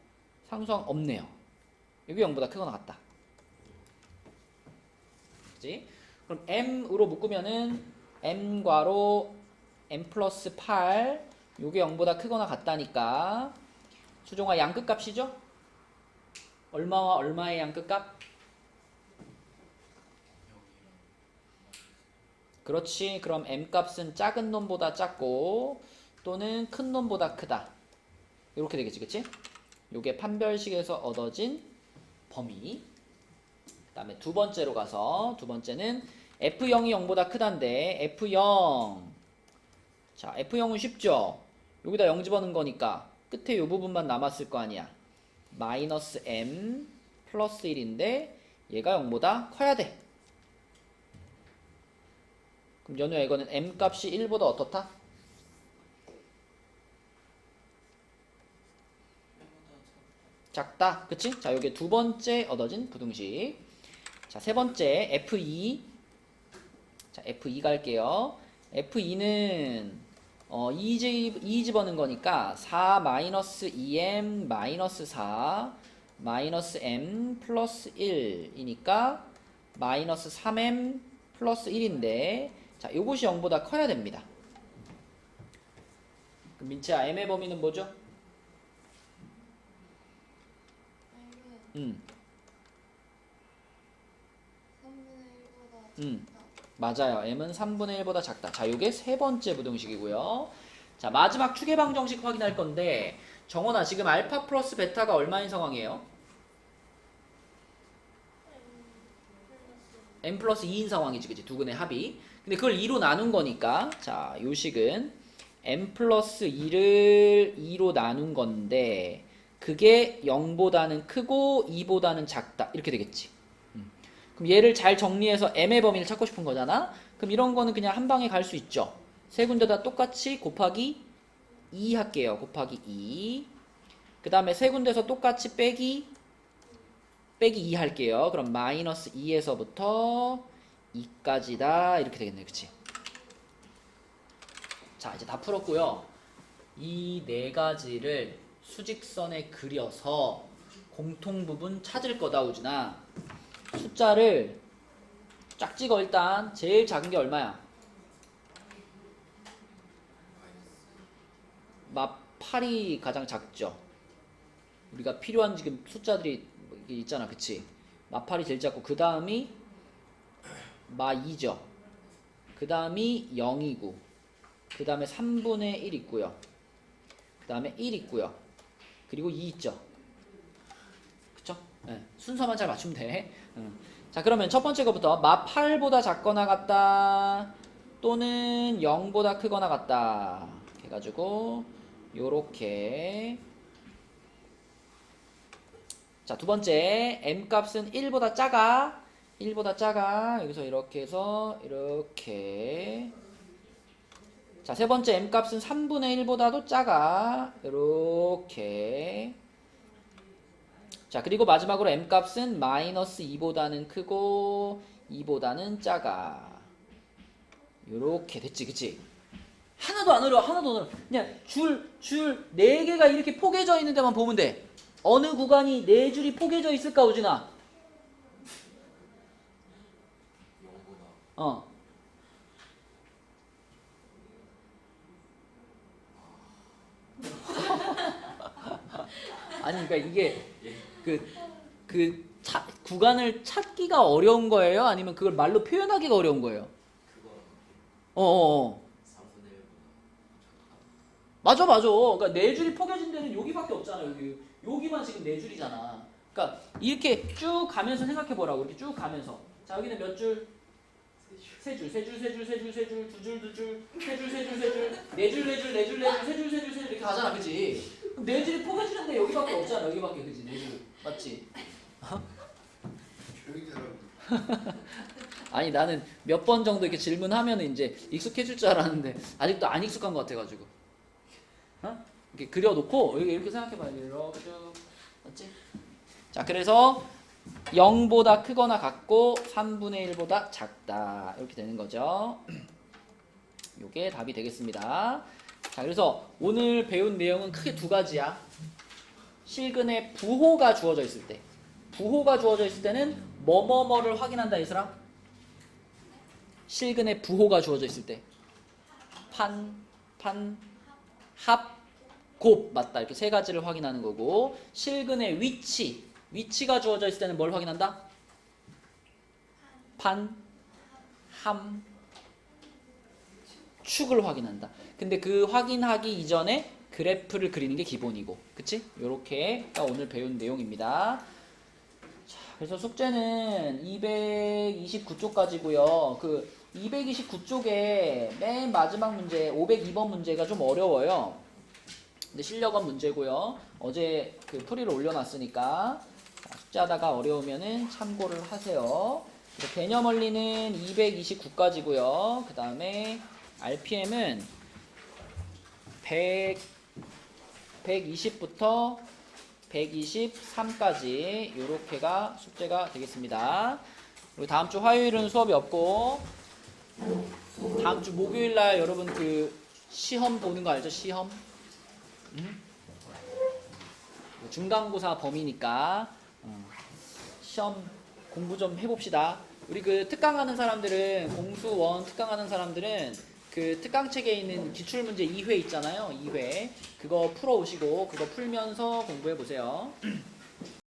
상수항 없네요. 여기 0보다 크거나 같다. 그치? 그럼 m으로 묶으면은 m괄호 m 플러스 8 요게 0보다 크거나 같다니까 수종아 양끝값이죠? 얼마와 얼마의 양끝값? 그렇지. 그럼 m값은 작은 놈보다 작고 또는 큰 놈보다 크다. 이렇게 되겠지. 그치? 요게 판별식에서 얻어진 범위. 그 다음에 두 번째로 가서 두 번째는 F0이 0보다 크단데 F0 자 F0은 쉽죠? 여기다 0 집어넣은 거니까 끝에 요 부분만 남았을 거 아니야. 마이너스 M 플러스 1인데 얘가 0보다 커야 돼. 그럼 연우야 이거는 M 값이 1보다 어떻다? 작다. 그치? 자 요게 두 번째 얻어진 부등식. 자 세 번째 F2 자 F2 갈게요. F2는 2 집어넣은 거니까 4 마이너스 2M 마이너스 4 마이너스 M 플러스 1이니까 마이너스 3M 플러스 1인데 자 요것이 0보다 커야 됩니다. 그럼 민채야 M의 범위는 뭐죠? M은 3분의 1보다 맞아요. M은 3분의 1보다 작다. 자, 요게 세 번째 부등식이고요. 자, 마지막 추계방 정식 확인할 건데 정원아 지금 알파 플러스 베타가 얼마인 상황이에요? M 플러스 2인 상황이지, 그치? 두 근의 합이. 근데 그걸 2로 나눈 거니까 자, 요 식은 M 플러스 2를 2로 나눈 건데 그게 0보다는 크고 2보다는 작다. 이렇게 되겠지. 그럼 얘를 잘 정리해서 m의 범위를 찾고 싶은 거잖아. 그럼 이런 거는 그냥 한 방에 갈 수 있죠. 세 군데 다 똑같이 곱하기 2 할게요. 곱하기 2. 그 다음에 세 군데서 똑같이 빼기 2 할게요. 그럼 마이너스 2에서부터 2까지다. 이렇게 되겠네요. 그치? 자, 이제 다 풀었고요. 이 네 가지를 수직선에 그려서 공통부분 찾을 거다, 우진아. 숫자를 쫙 찍어. 일단 제일 작은 게 얼마야? 8이 가장 작죠. 우리가 필요한 지금 숫자들이 있잖아, 그치? 8이 제일 작고 그 다음이 2죠. 그 다음이 0이고 그 다음에 3분의 1 있고요. 그 다음에 1 있고요. 그리고 2 있죠. 그쵸? 네, 순서만 잘 맞추면 돼. 자, 그러면 첫 번째 거부터 8보다 작거나 같다 또는 0보다 크거나 같다 해가지고 요렇게. 자, 두 번째 m 값은 1보다 작아. 여기서 이렇게 해서 이렇게. 자, 세 번째 m 값은 3분의 1보다도 작아. 이렇게. 자, 그리고 마지막으로 m 값은 마이너스 2보다는 크고 2보다는 작아. 요렇게 됐지, 그치? 하나도 안 어려워. 그냥 줄 4개가 이렇게 포개져 있는 데만 보면 돼. 어느 구간이 4줄이 포개져 있을까, 우진아? 0보다 아니, 그러니까 이게 구간을 찾기가 어려운 거예요? 아니면 그걸 말로 표현하기가 어려운 거예요? 그거는 어어어. 3분의 1보다 맞아. 그러니까 4줄이 포개진 데는 여기밖에 없잖아. 여기만 지금 4줄이잖아. 그러니까 이렇게 쭉 가면서 생각해 보라고. 이렇게 쭉 가면서. 자, 여기는 몇 줄? 3줄, 2줄, 2줄, 4줄, 4줄 이렇게 가잖아, 그치? 그럼 4줄이 포개지는데 여기밖에 없잖아, 여기밖에, 그치? 4줄, 맞지? 조용히 하라고. 아니, 나는 몇 번 정도 이렇게 질문하면 이제 익숙해질 줄 알았는데 아직도 안 익숙한 것 같아가지고. 이렇게 그려놓고 이렇게 생각해봐요. 이렇게 쭉, 맞지? 자, 그래서 0보다 크거나 같고 3분의 1보다 작다. 이렇게 되는 거죠. 요게 답이 되겠습니다. 자, 그래서 오늘 배운 내용은 크게 두 가지야. 실근의 부호가 주어져 있을 때, 부호가 주어져 있을 때는 뭐뭐뭐를 확인한다 얘들아. 실근의 부호가 주어져 있을 때 합, 곱 맞다 이렇게 세 가지를 확인하는 거고, 실근의 위치가 주어져 있을 때는 뭘 확인한다? 함, 축을 확인한다. 근데 그 확인하기 이전에 그래프를 그리는 게 기본이고, 그치? 요렇게가 오늘 배운 내용입니다. 자, 그래서 숙제는 229쪽까지고요. 그 229쪽에 맨 마지막 문제 502번 문제가 좀 어려워요. 근데 실력은 문제고요. 어제 그 풀이를 올려놨으니까 숙제하다가 어려우면은 참고를 하세요. 개념 원리는 229까지고요. 그 다음에 RPM은 120부터 123까지 요렇게가 숙제가 되겠습니다. 그리고 다음 주 화요일은 수업이 없고, 다음 주 목요일날 여러분 그 시험 보는 거 알죠? 시험? 중간고사 범위니까 시험 공부 좀 해봅시다. 우리 그 특강하는 사람들은, 공수원 특강하는 사람들은 그 특강책에 있는 기출문제 2회 있잖아요. 2회 그거 풀어오시고 그거 풀면서 공부해보세요.